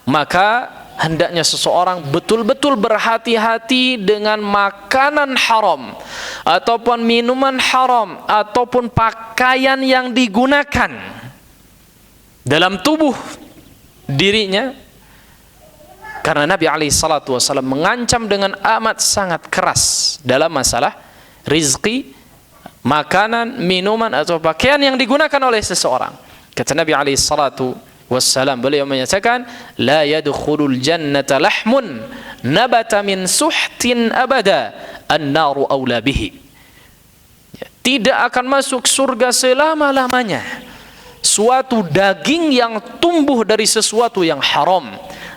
Maka hendaknya seseorang betul-betul berhati-hati dengan makanan haram ataupun minuman haram ataupun pakaian yang digunakan dalam tubuh dirinya, karena Nabi alaihissalatu wassalam mengancam dengan amat sangat keras dalam masalah rizki, makanan, minuman atau pakaian yang digunakan oleh seseorang. Kata Nabi alaihissalatu wassalam, beliau menyatakan, la yadkhulul jannata lahmun nabata min suhtin abada an-naru aula bihi. Tidak akan masuk surga selama-lamanya suatu daging yang tumbuh dari sesuatu yang haram.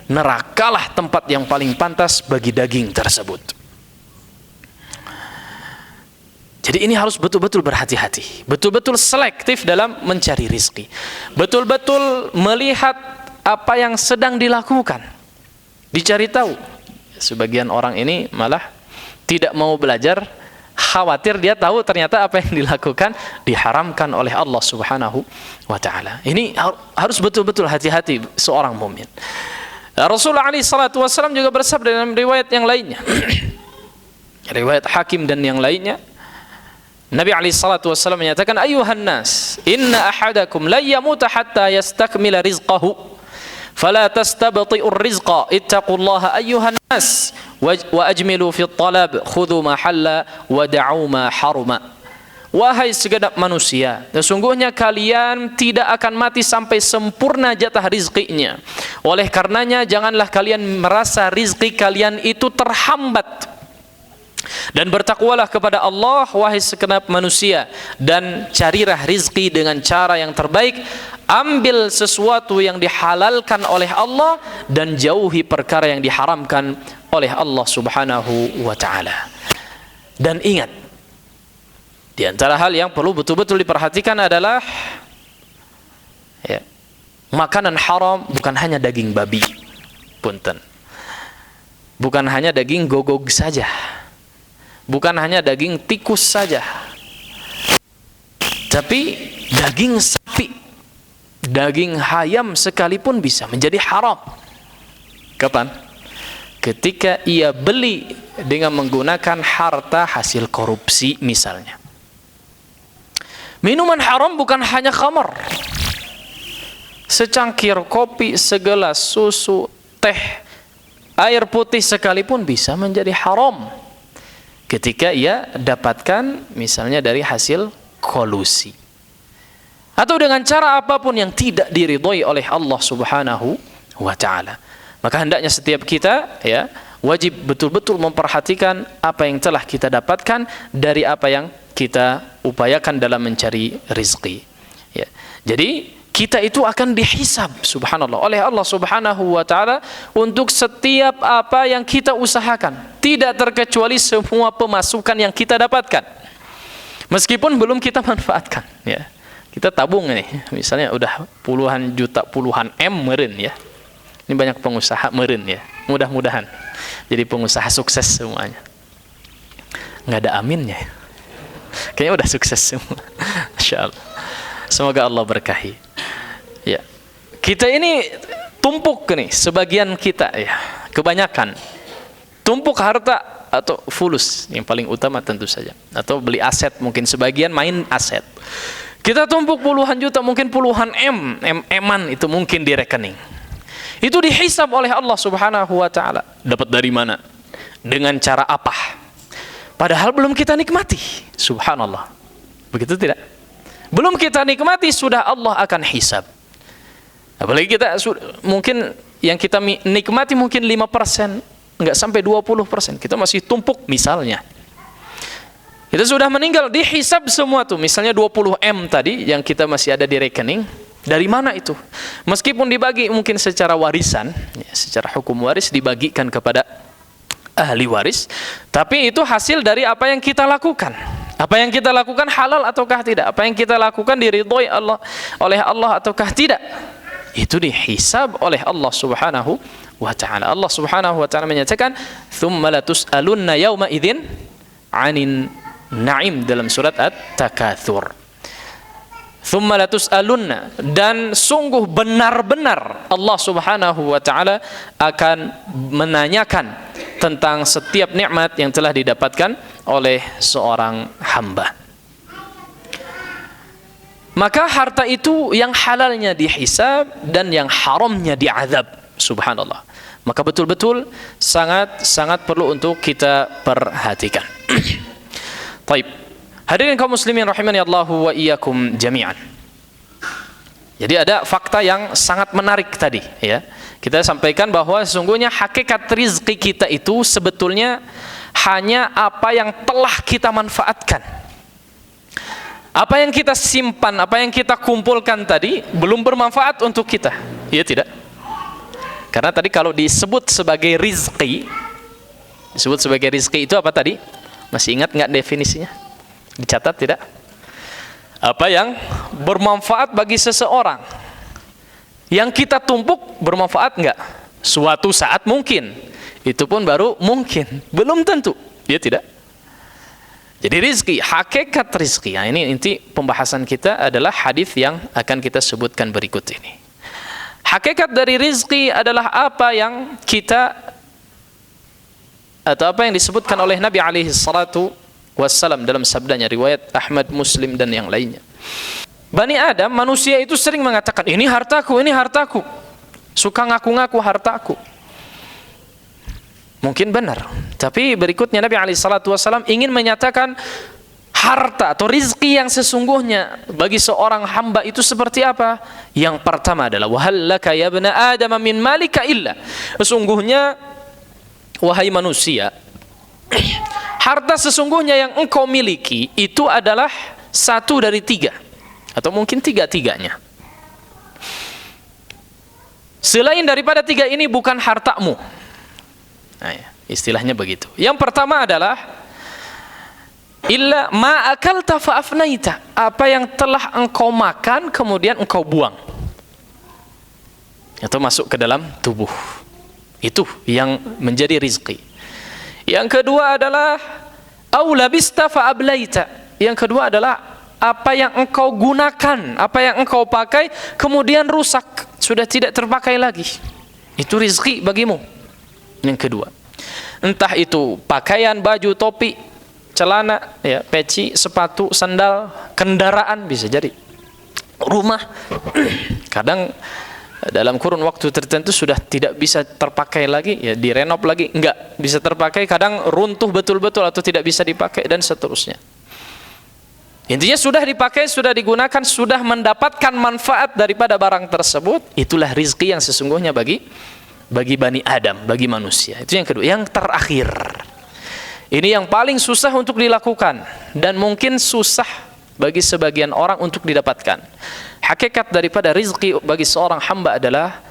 Nerakalah tempat yang paling pantas bagi daging tersebut. Jadi ini harus betul-betul berhati-hati, betul-betul selektif dalam mencari rizki, betul-betul melihat apa yang sedang dilakukan, dicari tahu. Sebagian orang ini malah tidak mau belajar, khawatir dia tahu ternyata apa yang dilakukan diharamkan oleh Allah Subhanahu wa taala. Ini harus betul-betul hati-hati seorang mukmin. Rasulullah SAW juga bersabda dalam riwayat yang lainnya, riwayat Hakim dan yang lainnya, Nabi SAW menyatakan, ayuhan nas, inna ahadakum la yamuta hatta yastakmila rizqahu, fala tastabti'ur rizqa, ittaqullaha ayuhan nas, wa ajmilu fi talab, khudhu ma halla, wa da'u ma haruma. Wahai segenap manusia, sesungguhnya kalian tidak akan mati sampai sempurna jatah rizkinya. Oleh karenanya janganlah kalian merasa rizki kalian itu terhambat. Dan bertakwalah kepada Allah, wahai segenap manusia, dan carilah rizki dengan cara yang terbaik. Ambil sesuatu yang dihalalkan oleh Allah dan jauhi perkara yang diharamkan oleh Allah Subhanahu wa ta'ala. Dan ingat, di antara hal yang perlu betul-betul diperhatikan adalah makanan haram bukan hanya daging babi, punten. Bukan hanya daging gogog saja. Bukan hanya daging tikus saja. Tapi daging sapi, daging ayam sekalipun bisa menjadi haram. Kapan? Ketika ia beli dengan menggunakan harta hasil korupsi misalnya. Minuman haram bukan hanya khamar. Secangkir kopi, segelas susu, teh, air putih sekalipun bisa menjadi haram ketika ia dapatkan misalnya dari hasil kolusi. Atau dengan cara apapun yang tidak diridhoi oleh Allah Subhanahu wa ta'ala. Maka hendaknya setiap kita ya wajib betul-betul memperhatikan apa yang telah kita dapatkan dari apa yang kita upayakan dalam mencari rezeki. Ya. Jadi kita itu akan dihisab subhanallah oleh Allah Subhanahu wa taala untuk setiap apa yang kita usahakan, tidak terkecuali semua pemasukan yang kita dapatkan. Meskipun belum kita manfaatkan ya. Kita tabung nih, misalnya udah puluhan juta, puluhan M meren ya. Ini banyak pengusaha meren ya. Mudah-mudahan jadi pengusaha sukses semuanya. Nggak ada aminnya. Kayaknya udah sukses semua. Masyaallah. Semoga Allah berkahi. Ya. Kita ini tumpuk nih, sebagian kita ya, kebanyakan tumpuk harta atau fulus yang paling utama tentu saja, atau beli aset, mungkin sebagian main aset. Kita tumpuk puluhan juta, mungkin puluhan M-an itu mungkin di rekening. Itu dihisab oleh Allah Subhanahu wa taala. Dapat dari mana? Dengan cara apa? Padahal belum kita nikmati. Subhanallah. Begitu tidak? Belum kita nikmati sudah Allah akan hisab. Apalagi kita mungkin yang kita nikmati mungkin 5%, enggak sampai 20%. Kita masih tumpuk misalnya. Kita sudah meninggal, dihisab semua tuh. Misalnya 20 M tadi yang kita masih ada di rekening. Dari mana itu? Meskipun dibagi mungkin secara warisan, ya, secara hukum waris dibagikan kepada ahli waris, tapi itu hasil dari apa yang kita lakukan. Apa yang kita lakukan halal ataukah tidak? Apa yang kita lakukan diridhoi Allah oleh Allah ataukah tidak? Itu dihisab oleh Allah Subhanahu wa taala. Allah Subhanahu wa taala menyatakan, "Tsumma latus'alunna yauma idzin 'anin na'im" dalam surat At-Takatsur. "Tsumma latus'alunna", dan sungguh benar-benar Allah Subhanahu wa taala akan menanyakan tentang setiap nikmat yang telah didapatkan oleh seorang hamba. Maka harta itu yang halalnya dihisab dan yang haramnya diazab. Subhanallah. Maka betul-betul sangat perlu untuk kita perhatikan. Baik. Hadirin kaum muslimin rahimani Allahu wa iyyakum jami'an. Jadi ada fakta yang sangat menarik tadi ya. Kita sampaikan bahwa sesungguhnya hakikat rizki kita itu sebetulnya hanya apa yang telah kita manfaatkan. Apa yang kita simpan, apa yang kita kumpulkan tadi belum bermanfaat untuk kita. Iya tidak? Karena tadi kalau disebut sebagai rizki, disebut sebagai rizki itu apa tadi? Masih ingat nggak definisinya? Dicatat tidak? Apa yang bermanfaat bagi seseorang. Yang kita tumpuk bermanfaat nggak? Suatu saat mungkin. Itu pun baru mungkin. Belum tentu. Iya tidak? Jadi rizki, hakikat rizki. Nah, ini inti pembahasan kita adalah hadis yang akan kita sebutkan berikut ini. Hakikat dari rizki adalah apa yang kita, atau apa yang disebutkan oleh Nabi alaihi salatu wassalam dalam sabdanya, riwayat Ahmad, Muslim dan yang lainnya. Bani Adam, manusia itu sering mengatakan, ini hartaku, ini hartaku. Suka ngaku-ngaku hartaku. Mungkin benar, tapi berikutnya Nabi SAW ingin menyatakan harta atau rizki yang sesungguhnya bagi seorang hamba itu seperti apa? Yang pertama adalah wahal laka ya bna adam min malika illa, sesungguhnya wahai manusia, harta sesungguhnya yang engkau miliki itu adalah satu dari tiga, atau mungkin tiga-tiganya. Selain daripada tiga ini bukan hartamu. Nah, ya, istilahnya begitu. Yang pertama adalah illa ma akalta fa afnaita, apa yang telah engkau makan kemudian engkau buang atau masuk ke dalam tubuh. Itu yang menjadi rizki. Yang kedua adalah au labista fa ablaita. Yang kedua adalah apa yang engkau gunakan, apa yang engkau pakai kemudian rusak, sudah tidak terpakai lagi. Itu rizki bagimu. Yang kedua, entah itu pakaian, baju, topi, celana, ya, peci, sepatu, sandal, kendaraan, bisa jadi rumah. Kadang dalam kurun waktu tertentu sudah tidak bisa terpakai lagi, ya direnov lagi, enggak bisa terpakai, kadang runtuh betul-betul atau tidak bisa dipakai dan seterusnya. Intinya sudah dipakai, sudah digunakan, sudah mendapatkan manfaat daripada barang tersebut, itulah rizki yang sesungguhnya bagi Bani Adam, bagi manusia. Itu yang kedua. Yang terakhir, ini yang paling susah untuk dilakukan dan mungkin susah bagi sebagian orang untuk didapatkan. Hakikat daripada rizki bagi seorang hamba adalah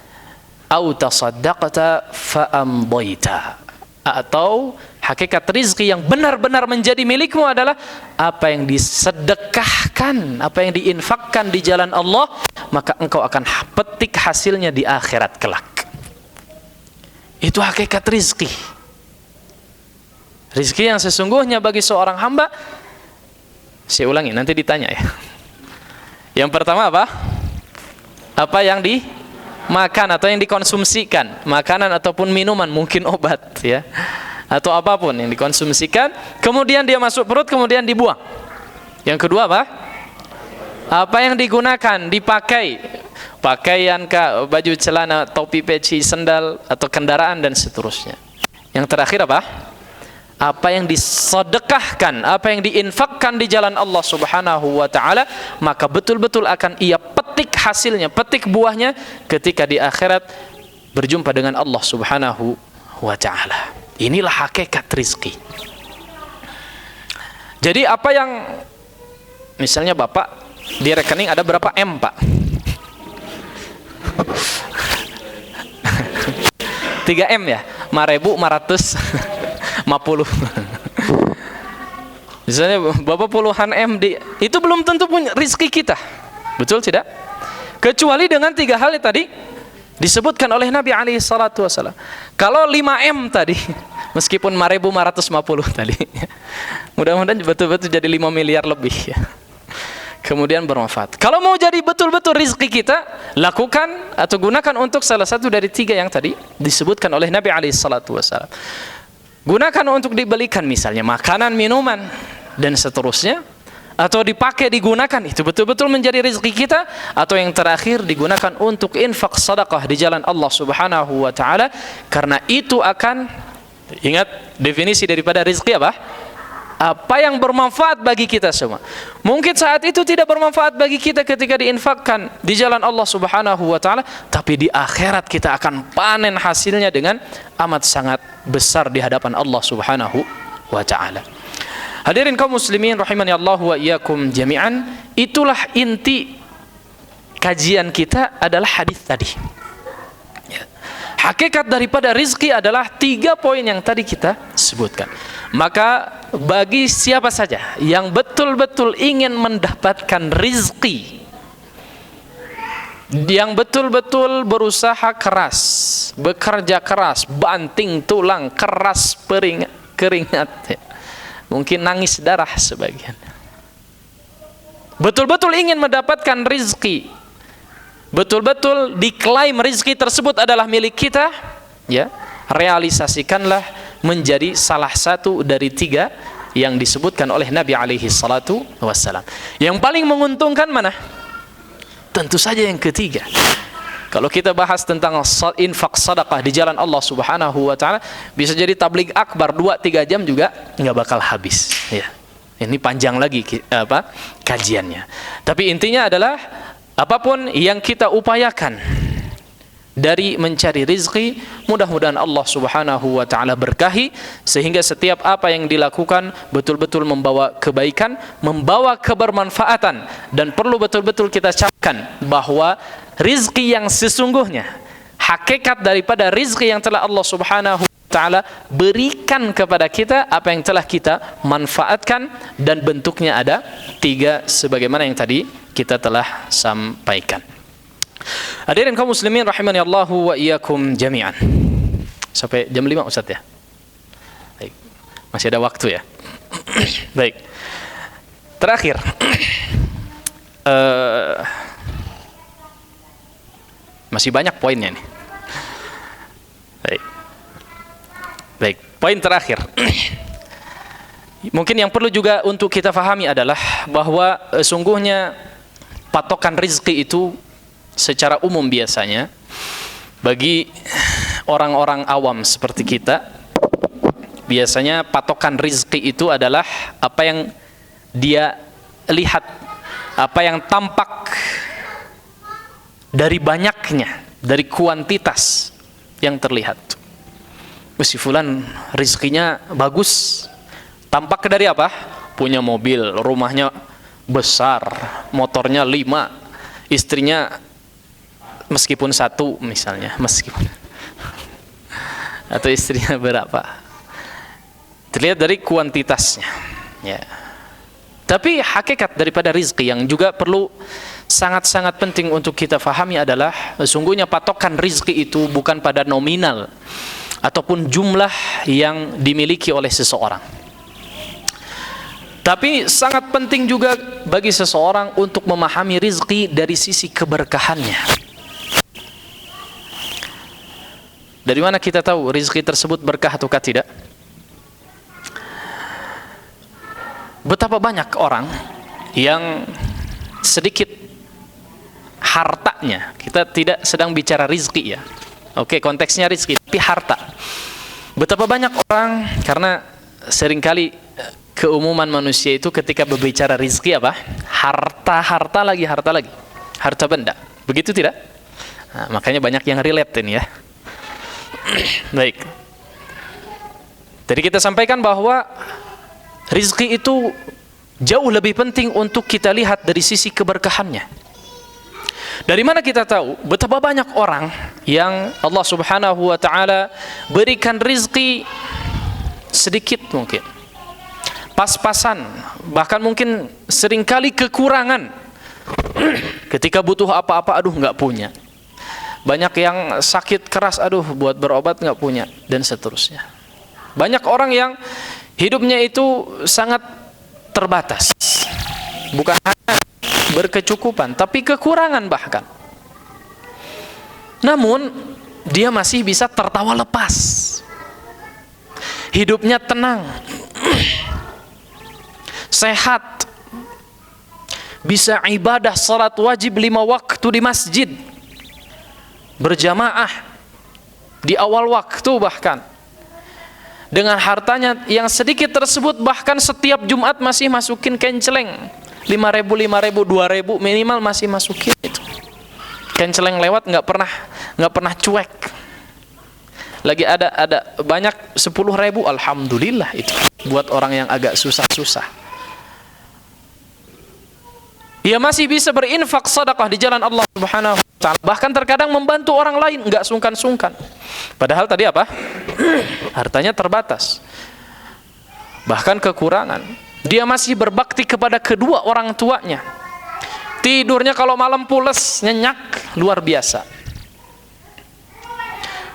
au tasaddaqta fa amdaita, atau hakikat rizki yang benar-benar menjadi milikmu adalah apa yang disedekahkan, apa yang diinfakkan di jalan Allah, maka engkau akan petik hasilnya di akhirat kelak. Itu hakikat rizki. Rizki yang sesungguhnya bagi seorang hamba, saya ulangi, nanti ditanya ya. Yang pertama apa? Apa yang dimakan atau yang dikonsumsikan, makanan ataupun minuman, mungkin obat ya, atau apapun yang dikonsumsikan, kemudian dia masuk perut, kemudian dibuang. Yang kedua apa? Apa yang digunakan, dipakai, pakaian, baju, celana, topi, peci, sendal, atau kendaraan dan seterusnya. Yang terakhir apa? Apa yang disedekahkan, apa yang diinfakkan di jalan Allah Subhanahu wa ta'ala, maka betul-betul akan ia petik hasilnya, petik buahnya ketika di akhirat berjumpa dengan Allah Subhanahu wa ta'ala. Inilah hakikat rizki. Jadi apa yang, misalnya Bapak di rekening ada berapa M, Pak? 3 M ya? 5.550. Misalnya Bapak puluhan M itu belum tentu punya rizki kita. Betul tidak? Kecuali dengan 3 hal yang tadi disebutkan oleh Nabi alaihi salatu wasallam. Kalau 5 M tadi, meskipun 5.550 tadi, mudah-mudahan betul-betul jadi 5 miliar lebih ya. Kemudian bermanfaat. Kalau mau jadi betul-betul rizki kita, lakukan atau gunakan untuk salah satu dari 3 yang tadi disebutkan oleh Nabi alaihi salatu wasallam. Gunakan untuk dibelikan misalnya makanan, minuman, dan seterusnya, atau dipakai, digunakan, itu betul-betul menjadi rezeki kita. Atau yang terakhir, digunakan untuk infak sedekah di jalan Allah Subhanahu wa ta'ala, karena itu akan, ingat definisi daripada rezeki apa? Apa yang bermanfaat bagi kita semua. Mungkin saat itu tidak bermanfaat bagi kita ketika diinfakkan di jalan Allah Subhanahu wa ta'ala, tapi di akhirat kita akan panen hasilnya dengan amat sangat besar di hadapan Allah Subhanahu wa ta'ala. Hadirin kaum muslimin rahimani Allah wa iyyakum jami'an, itulah inti kajian kita adalah hadis tadi. Hakikat daripada rizki adalah 3 poin yang tadi kita sebutkan. Maka bagi siapa saja yang betul-betul ingin mendapatkan rizki, yang betul-betul berusaha keras, bekerja keras, banting tulang, keras keringat, mungkin nangis darah sebagian, betul-betul ingin mendapatkan rizki, betul-betul diklaim rizki tersebut adalah milik kita, ya, realisasikanlah menjadi salah satu dari 3 yang disebutkan oleh Nabi alaihi salatu wassalam. Yang paling menguntungkan mana? Tentu saja yang ketiga. Kalau kita bahas tentang infak sedekah di jalan Allah Subhanahu wa ta'ala, bisa jadi tabligh akbar 2-3 jam juga nggak bakal habis ya. Ini panjang lagi kajiannya. Tapi intinya adalah apapun yang kita upayakan dari mencari rizki, mudah-mudahan Allah Subhanahu wa ta'ala berkahi, sehingga setiap apa yang dilakukan betul-betul membawa kebaikan, membawa kebermanfaatan. Dan perlu betul-betul kita camkan bahwa rizki yang sesungguhnya, hakikat daripada rizki yang telah Allah Subhanahu wa ta'ala berikan kepada kita, apa yang telah kita manfaatkan, dan bentuknya ada 3 sebagaimana yang tadi kita telah sampaikan. Hadirin kaum muslimin rahimani Allah wa iyyakum jami'an. Sampai jam 5 Ustaz ya? Baik. Masih ada waktu ya? Baik. Terakhir. Masih banyak poinnya nih. Baik. Baik, poin terakhir. Mungkin yang perlu juga untuk kita fahami adalah bahwa sungguhnya patokan rizki itu secara umum biasanya bagi orang-orang awam seperti kita, biasanya patokan rizki itu adalah apa yang dia lihat, apa yang tampak dari banyaknya, dari kuantitas yang terlihat. Si fulan rizkinya bagus, tampak dari apa? Punya mobil, rumahnya besar, motornya 5, istrinya meskipun 1 misalnya, atau istrinya berapa, terlihat dari kuantitasnya, ya. Tapi hakikat daripada rizki yang juga perlu sangat-sangat penting untuk kita fahami adalah sesungguhnya patokan rizki itu bukan pada nominal ataupun jumlah yang dimiliki oleh seseorang. Tapi sangat penting juga bagi seseorang untuk memahami rizki dari sisi keberkahannya. Dari mana kita tahu rizki tersebut berkah ataukah tidak? Betapa banyak orang yang sedikit hartanya, kita tidak sedang bicara rizki ya, oke, konteksnya rizki, tapi harta. Betapa banyak orang, karena seringkali keumuman manusia itu ketika berbicara rizki apa? Harta lagi, harta benda. Begitu tidak? Nah, makanya banyak yang relate ini ya. Baik. Jadi kita sampaikan bahwa rizki itu jauh lebih penting untuk kita lihat dari sisi keberkahannya. Dari mana kita tahu betapa banyak orang yang Allah Subhanahu wa taala berikan rizki sedikit mungkin, pas-pasan, bahkan mungkin seringkali kekurangan. Ketika butuh apa-apa, aduh nggak punya. Banyak yang sakit keras, aduh buat berobat nggak punya, dan seterusnya. Banyak orang yang hidupnya itu sangat terbatas, bukan hanya berkecukupan, tapi kekurangan bahkan. Namun dia masih bisa tertawa lepas, hidupnya tenang, sehat, bisa ibadah salat wajib 5 waktu di masjid, berjamaah di awal waktu, bahkan dengan hartanya yang sedikit tersebut, bahkan setiap Jumat masih masukin kenceleng 5.000, 2.000 minimal masih masukin itu. Kenceleng lewat nggak pernah cuek. Lagi ada banyak 10.000, alhamdulillah itu buat orang yang agak susah-susah. Dia masih bisa berinfak sedekah di jalan Allah Subhanahu wa taala. Bahkan terkadang membantu orang lain nggak sungkan-sungkan. Padahal tadi apa? Hartanya terbatas. Bahkan kekurangan. Dia masih berbakti kepada kedua orang tuanya. Tidurnya kalau malam pules, nyenyak, luar biasa.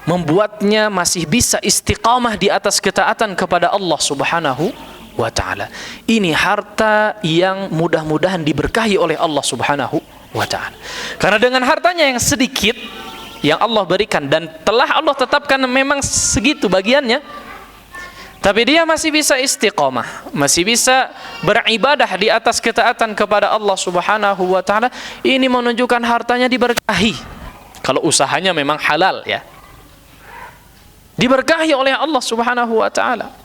Membuatnya masih bisa istiqamah di atas ketaatan kepada Allah Subhanahu wa ta'ala. Ini harta yang mudah-mudahan diberkahi oleh Allah Subhanahu wa ta'ala. Karena dengan hartanya yang sedikit yang Allah berikan, dan telah Allah tetapkan memang segitu bagiannya, tapi dia masih bisa istiqamah, masih bisa beribadah di atas ketaatan kepada Allah Subhanahu wa ta'ala. Ini menunjukkan hartanya diberkahi. Kalau usahanya memang halal ya, diberkahi oleh Allah Subhanahu wa ta'ala.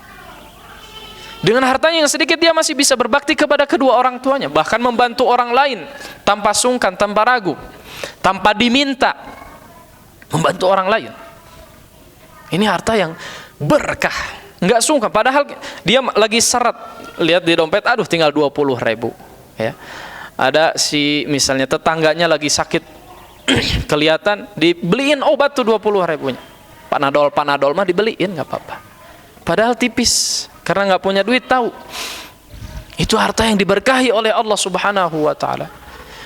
Dengan hartanya yang sedikit dia masih bisa berbakti kepada kedua orang tuanya, bahkan membantu orang lain tanpa sungkan, tanpa ragu, tanpa diminta, membantu orang lain. Ini harta yang berkah, nggak sungkan. Padahal dia lagi seret, lihat di dompet, aduh tinggal 20.000 ya. Ada si misalnya tetangganya lagi sakit kelihatan, dibeliin obat tuh 20.000-nya. Panadol mah dibeliin nggak apa-apa. Padahal tipis, karena nggak punya duit, tahu. Itu harta yang diberkahi oleh Allah Subhanahu wa ta'ala,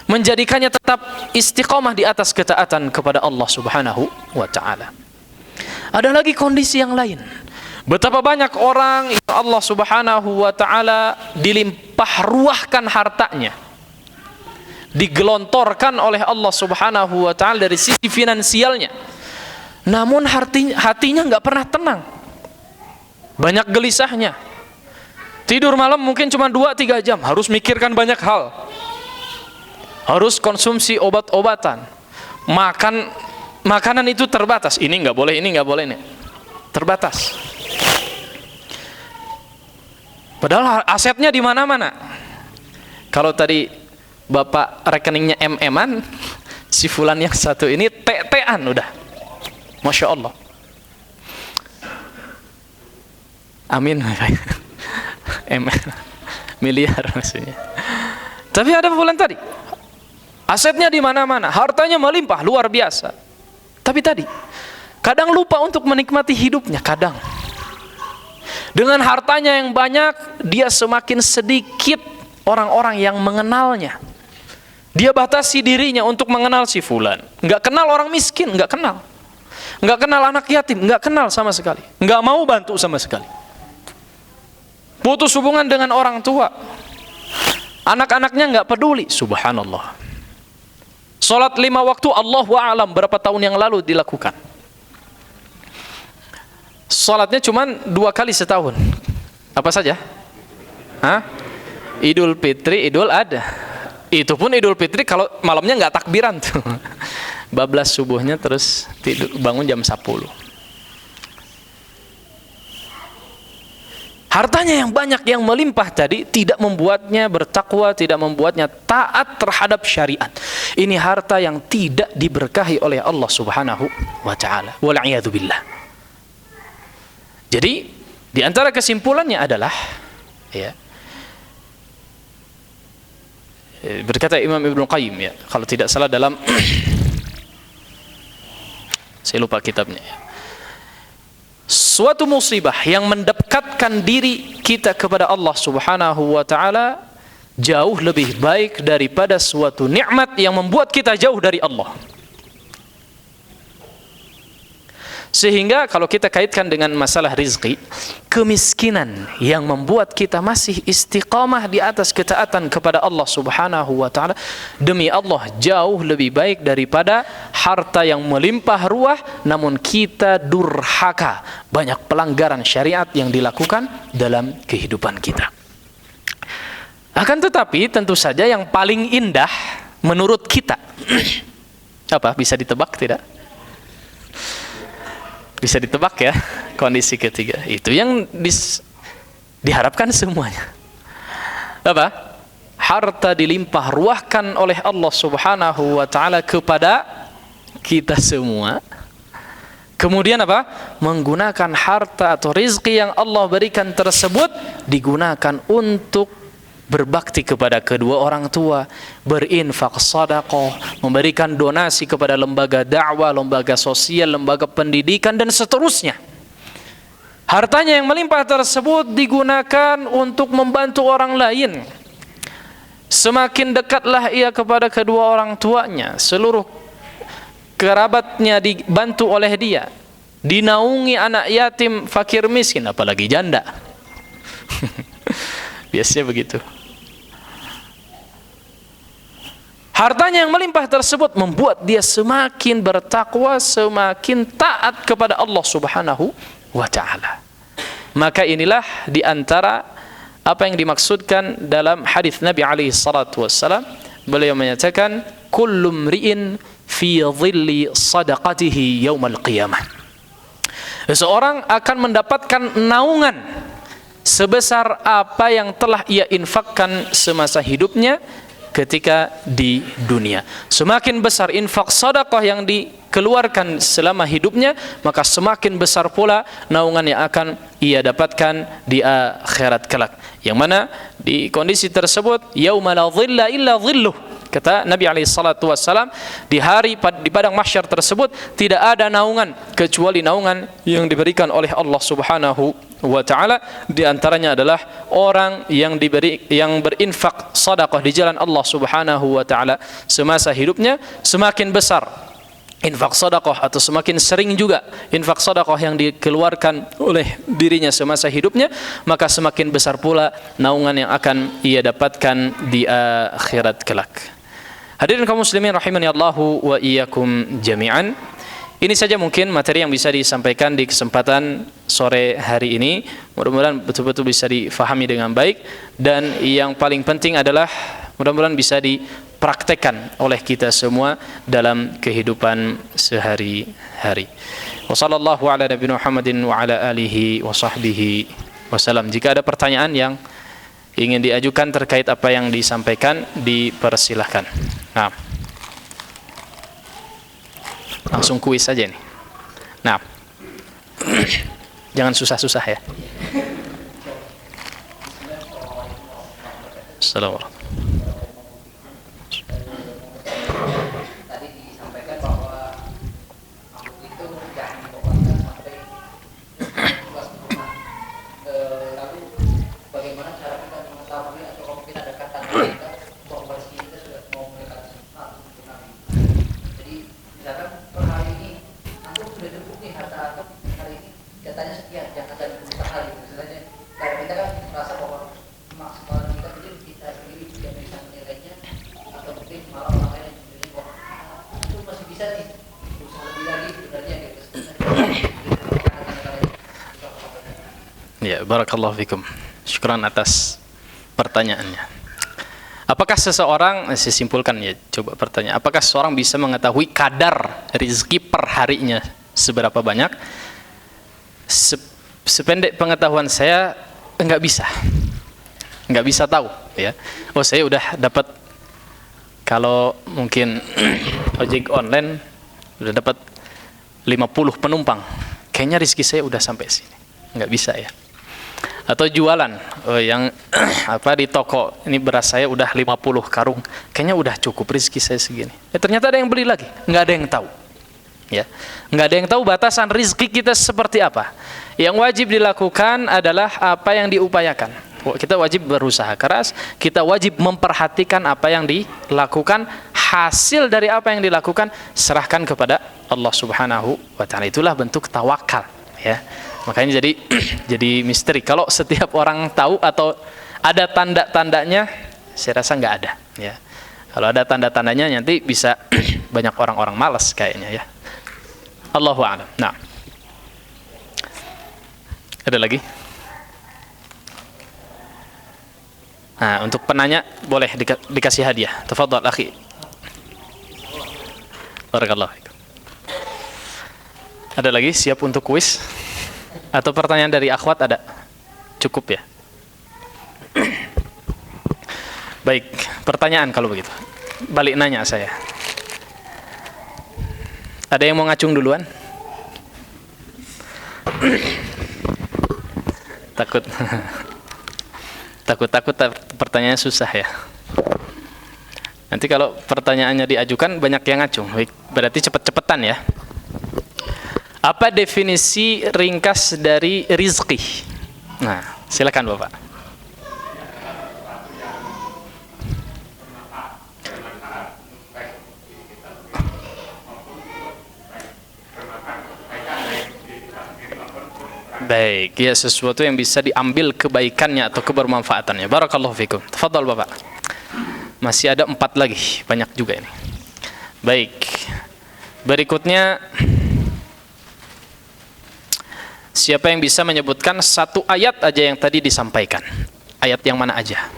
menjadikannya tetap istiqamah di atas ketaatan kepada Allah Subhanahu wa ta'ala. Ada lagi kondisi yang lain. Betapa banyak orang yang Allah Subhanahu wa ta'ala dilimpah ruahkan hartanya, digelontorkan oleh Allah Subhanahu wa ta'ala dari sisi finansialnya, namun hatinya nggak pernah tenang. Banyak gelisahnya. Tidur malam mungkin cuma 2-3 jam, harus mikirkan banyak hal, harus konsumsi obat-obatan, makanan itu terbatas, ini nggak boleh, ini nggak boleh, ini terbatas. Padahal asetnya di mana-mana. Kalau tadi bapak rekeningnya MM-an, si fulan yang satu ini T-an udah. Masya Allah. Amin. Miliar maksudnya. Tapi ada fulan tadi, asetnya di mana-mana, hartanya melimpah luar biasa. Tapi tadi kadang lupa untuk menikmati hidupnya, kadang. Dengan hartanya yang banyak, dia semakin sedikit orang-orang yang mengenalnya. Dia batasi dirinya untuk mengenal si fulan. Nggak kenal orang miskin, nggak kenal. Nggak kenal anak yatim, nggak kenal sama sekali. Nggak mau bantu sama sekali. Putus hubungan dengan orang tua. Anak-anaknya nggak peduli. Subhanallah. Salat 5 waktu, Allahu a'lam berapa tahun yang lalu dilakukan. Salatnya cuma 2 kali setahun. Apa saja? Hah? Idul Fitri, Idul Adha. Itu pun Idul Fitri kalau malamnya nggak takbiran tuh. Bablas subuhnya terus tidur, bangun jam 10. Hartanya yang banyak, yang melimpah tadi tidak membuatnya bertakwa, tidak membuatnya taat terhadap syariat. Ini harta yang tidak diberkahi oleh Allah Subhanahu wa taala. Wal'iyadu billah. Jadi di antara kesimpulannya adalah, ya, berkata Imam Ibnu Qayyim, ya, kalau tidak salah dalam saya lupa kitabnya, ya, suatu musibah yang mendekatkan diri kita kepada Allah Subhanahu wa taala jauh lebih baik daripada suatu nikmat yang membuat kita jauh dari Allah. Sehingga kalau kita kaitkan dengan masalah rizki, kemiskinan yang membuat kita masih istiqamah di atas ketaatan kepada Allah Subhanahu wa taala, demi Allah jauh lebih baik daripada harta yang melimpah ruah namun kita durhaka, banyak pelanggaran syariat yang dilakukan dalam kehidupan kita. Akan tetapi tentu saja yang paling indah menurut kita apa? Bisa ditebak tidak? Bisa ditebak ya, kondisi ketiga. Itu yang diharapkan semuanya. Apa? Harta dilimpah ruahkan oleh Allah Subhanahu wa taala kepada kita semua. Kemudian apa? Menggunakan harta atau rizki yang Allah berikan tersebut digunakan untuk berbakti kepada kedua orang tua, berinfak sedekah, memberikan donasi kepada lembaga dakwah, lembaga sosial, lembaga pendidikan dan seterusnya. Hartanya yang melimpah tersebut digunakan untuk membantu orang lain. Semakin dekatlah ia kepada kedua orang tuanya, seluruh kerabatnya dibantu oleh dia, dinaungi anak yatim, fakir miskin, apalagi janda. Biasanya begitu. Hartanya yang melimpah tersebut membuat dia semakin bertakwa, semakin taat kepada Allah Subhanahu wa taala. Maka inilah di antara apa yang dimaksudkan dalam hadis Nabi alaihi salatu wassalam. Beliau menyatakan, kullu mri'in fi dhilli sadaqatihi yaumal qiyamah. Seseorang akan mendapatkan naungan sebesar apa yang telah ia infakkan semasa hidupnya ketika di dunia. Semakin besar infak sedekah yang dikeluarkan selama hidupnya, maka semakin besar pula naungan yang akan ia dapatkan di akhirat kelak. Yang mana di kondisi tersebut, yauma la dhilla illa dhilluh. Kata Nabi SAW, di padang mahsyar tersebut tidak ada naungan kecuali naungan yang diberikan oleh Allah Subhanahu wa taala. Di antaranya adalah orang yang berinfak sedekah di jalan Allah Subhanahu wa taala semasa hidupnya. Semakin besar infak sedekah atau semakin sering juga infak sedekah yang dikeluarkan oleh dirinya semasa hidupnya, maka semakin besar pula naungan yang akan ia dapatkan di akhirat kelak. Hadirin kaum muslimin rahimani Allahu wa iyyakum jami'an. Ini saja mungkin materi yang bisa disampaikan di kesempatan sore hari ini. Mudah-mudahan betul-betul bisa difahami dengan baik, dan yang paling penting adalah mudah-mudahan bisa dipraktekkan oleh kita semua dalam kehidupan sehari-hari. Wassallallahu ala nabiyina Muhammadin wa ala alihi wa sahbihi wasallam. Jika ada pertanyaan yang ingin diajukan terkait apa yang disampaikan, dipersilahkan. Nah, langsung kuis saja nih. Nah, jangan susah-susah ya. Assalamualaikum. Tadi disampaikan bahwa makhluk itu jangan difokuskan sampai luas rumah. Lalu bagaimana cara kita mengetahui atau kalau kita ada kata kita bahwa kita sudah mau mendekati makhluk Nabi. Jadi misalkan per hari ini antum sudah cukup nih harta antum hari ini datanya sekian, jangan ada per hari. Misalnya kalau kita kan merasa bahwa maksimal kita sendiri kita sendiri tidak bisa menilainya atau mungkin malah orang lain yang menilai bahwa itu masih bisa nih berusaha lebih lagi sebenarnya gitu. Ya, barakallahu fikum. Syukran atas pertanyaannya. Apakah seseorang, saya simpulkan ya, coba pertanyaan. Apakah seseorang bisa mengetahui kadar rezeki per harinya seberapa banyak? Sependek pengetahuan saya, enggak bisa. Enggak bisa tahu, ya. Oh, saya udah dapat, kalau mungkin ojek online udah dapat 50 penumpang. Kayaknya rezeki saya udah sampai sini. Enggak bisa ya. Atau jualan, yang apa di toko, ini beras saya udah 50 karung. Kayaknya udah cukup rezeki saya segini. Ternyata ada yang beli lagi, enggak ada yang tahu. Ya. Enggak ada yang tahu batasan rezeki kita seperti apa. Yang wajib dilakukan adalah apa yang diupayakan. Kita wajib berusaha keras, kita wajib memperhatikan apa yang dilakukan, hasil dari apa yang dilakukan serahkan kepada Allah Subhanahu wa taala. Itulah bentuk tawakal, ya. Makanya jadi misteri. Kalau setiap orang tahu atau ada tanda-tandanya, saya rasa nggak ada, ya. Kalau ada tanda-tandanya nanti bisa banyak orang-orang malas kayaknya, ya. Allahu a'lam. Nah. Ada lagi? Nah, untuk penanya boleh dikasih hadiah. Tafadhal akhi. Barakallahu fikum. Ada lagi siap untuk kuis? Atau pertanyaan dari akhwat ada? Cukup ya? Baik, pertanyaan kalau begitu. Balik nanya saya. Ada yang mau ngacung duluan? Takut. Takut pertanyaannya susah ya. Nanti kalau pertanyaannya diajukan banyak yang ngacung. Berarti cepet-cepetan ya. Apa definisi ringkas dari rizki? Nah, silakan Bapak. Baik, ya sesuatu yang bisa diambil kebaikannya atau kebermanfaatannya. Barakallahu fikum. Tafadhal Bapak. Masih ada 4 lagi, banyak juga ini. Baik. Berikutnya, siapa yang bisa menyebutkan satu ayat aja yang tadi disampaikan? Ayat yang mana aja?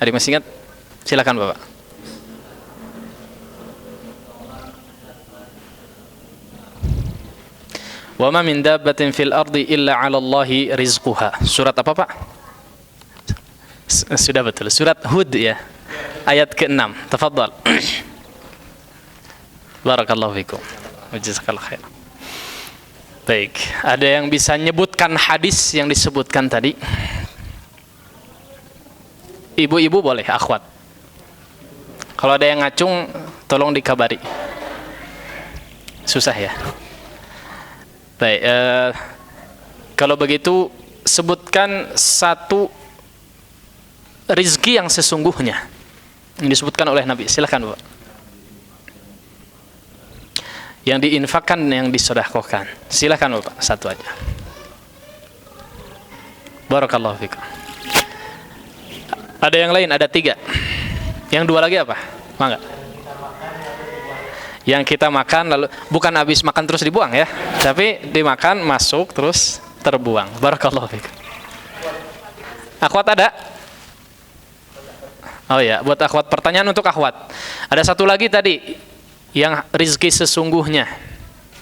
Ada yang masih ingat? Silakan Bapak. Wa ma min dabbatin fil ardi illa 'ala Allahi rizquha. Surat apa, Pak? Sudah betul. Surat Hud ya. Ayat ke-6. Tafadhal. Barakallahu fikum. Jazakallahu khair. Baik, ada yang bisa nyebutkan hadis yang disebutkan tadi? Ibu-ibu boleh, akhwat. Kalau ada yang ngacung, tolong dikabari. Susah ya? Baik, kalau begitu sebutkan satu rizki yang sesungguhnya yang disebutkan oleh Nabi. Silakan, Pak. Yang diinfakkan, yang disedekahkan. Silakan, Bapak, satu aja. Barakallahu fikum. Ada yang lain, ada 3. Yang 2 lagi apa? Mangga. Yang kita makan lalu bukan habis makan terus dibuang ya, tapi dimakan masuk terus terbuang. Barakallahu fikum. Akhwat ada? Oh ya, buat akhwat, pertanyaan untuk akhwat. Ada satu lagi tadi yang rizki sesungguhnya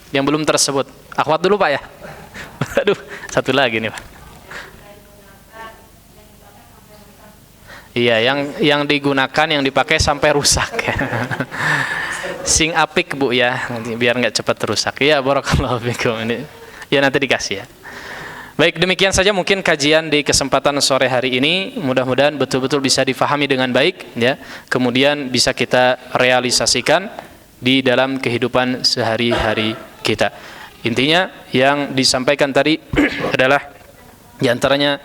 yang belum tersebut. Akhwat dulu Pak ya. Aduh, satu lagi nih Pak. Iya, yang digunakan, yang dipakai sampai rusak. Sing apik Bu ya, nanti biar nggak cepat rusak. Ya, barakallahu fikum ini. Ya nanti dikasih ya. Baik, demikian saja mungkin kajian di kesempatan sore hari ini. Mudah-mudahan betul-betul bisa difahami dengan baik ya. Kemudian bisa kita realisasikan di dalam kehidupan sehari-hari kita. Intinya yang disampaikan tadi adalah di antaranya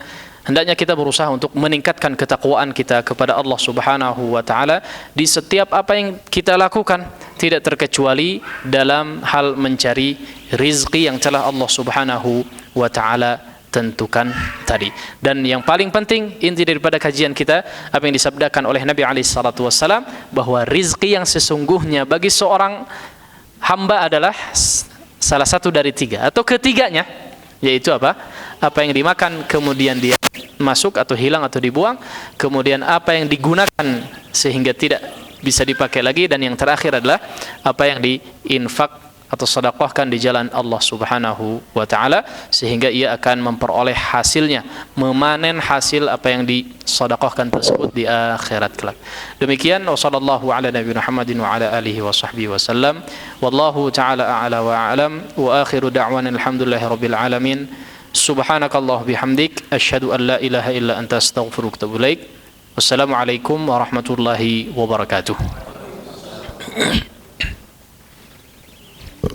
hendaknya kita berusaha untuk meningkatkan ketakwaan kita kepada Allah Subhanahu wa taala di setiap apa yang kita lakukan, tidak terkecuali dalam hal mencari rizki yang telah Allah Subhanahu wa taala tentukan tadi. Dan yang paling penting inti daripada kajian kita apa yang disabdakan oleh Nabi alaihi salatu wasallam, bahwa rizki yang sesungguhnya bagi seorang hamba adalah salah satu dari tiga atau ketiganya, yaitu apa yang dimakan kemudian dia masuk atau hilang atau dibuang, kemudian apa yang digunakan sehingga tidak bisa dipakai lagi, dan yang terakhir adalah apa yang diinfak atau sedekahkan di jalan Allah Subhanahu wa taala sehingga ia akan memperoleh hasilnya, memanen hasil apa yang disedekahkan tersebut di akhirat kelak. Demikian, wassallallahu ala nabiyina Muhammadin wa ala alihi wa sahbihi wasallam. Wallahu taala a'la wa a'lam, wa akhiru da'wana alhamdulillahirabbil alamin. Subhanakallah bihamdik, asyhadu an la ilaha illa anta astaghfiruka wa atubu ilaik. Wassalamualaikum warahmatullahi wabarakatuh.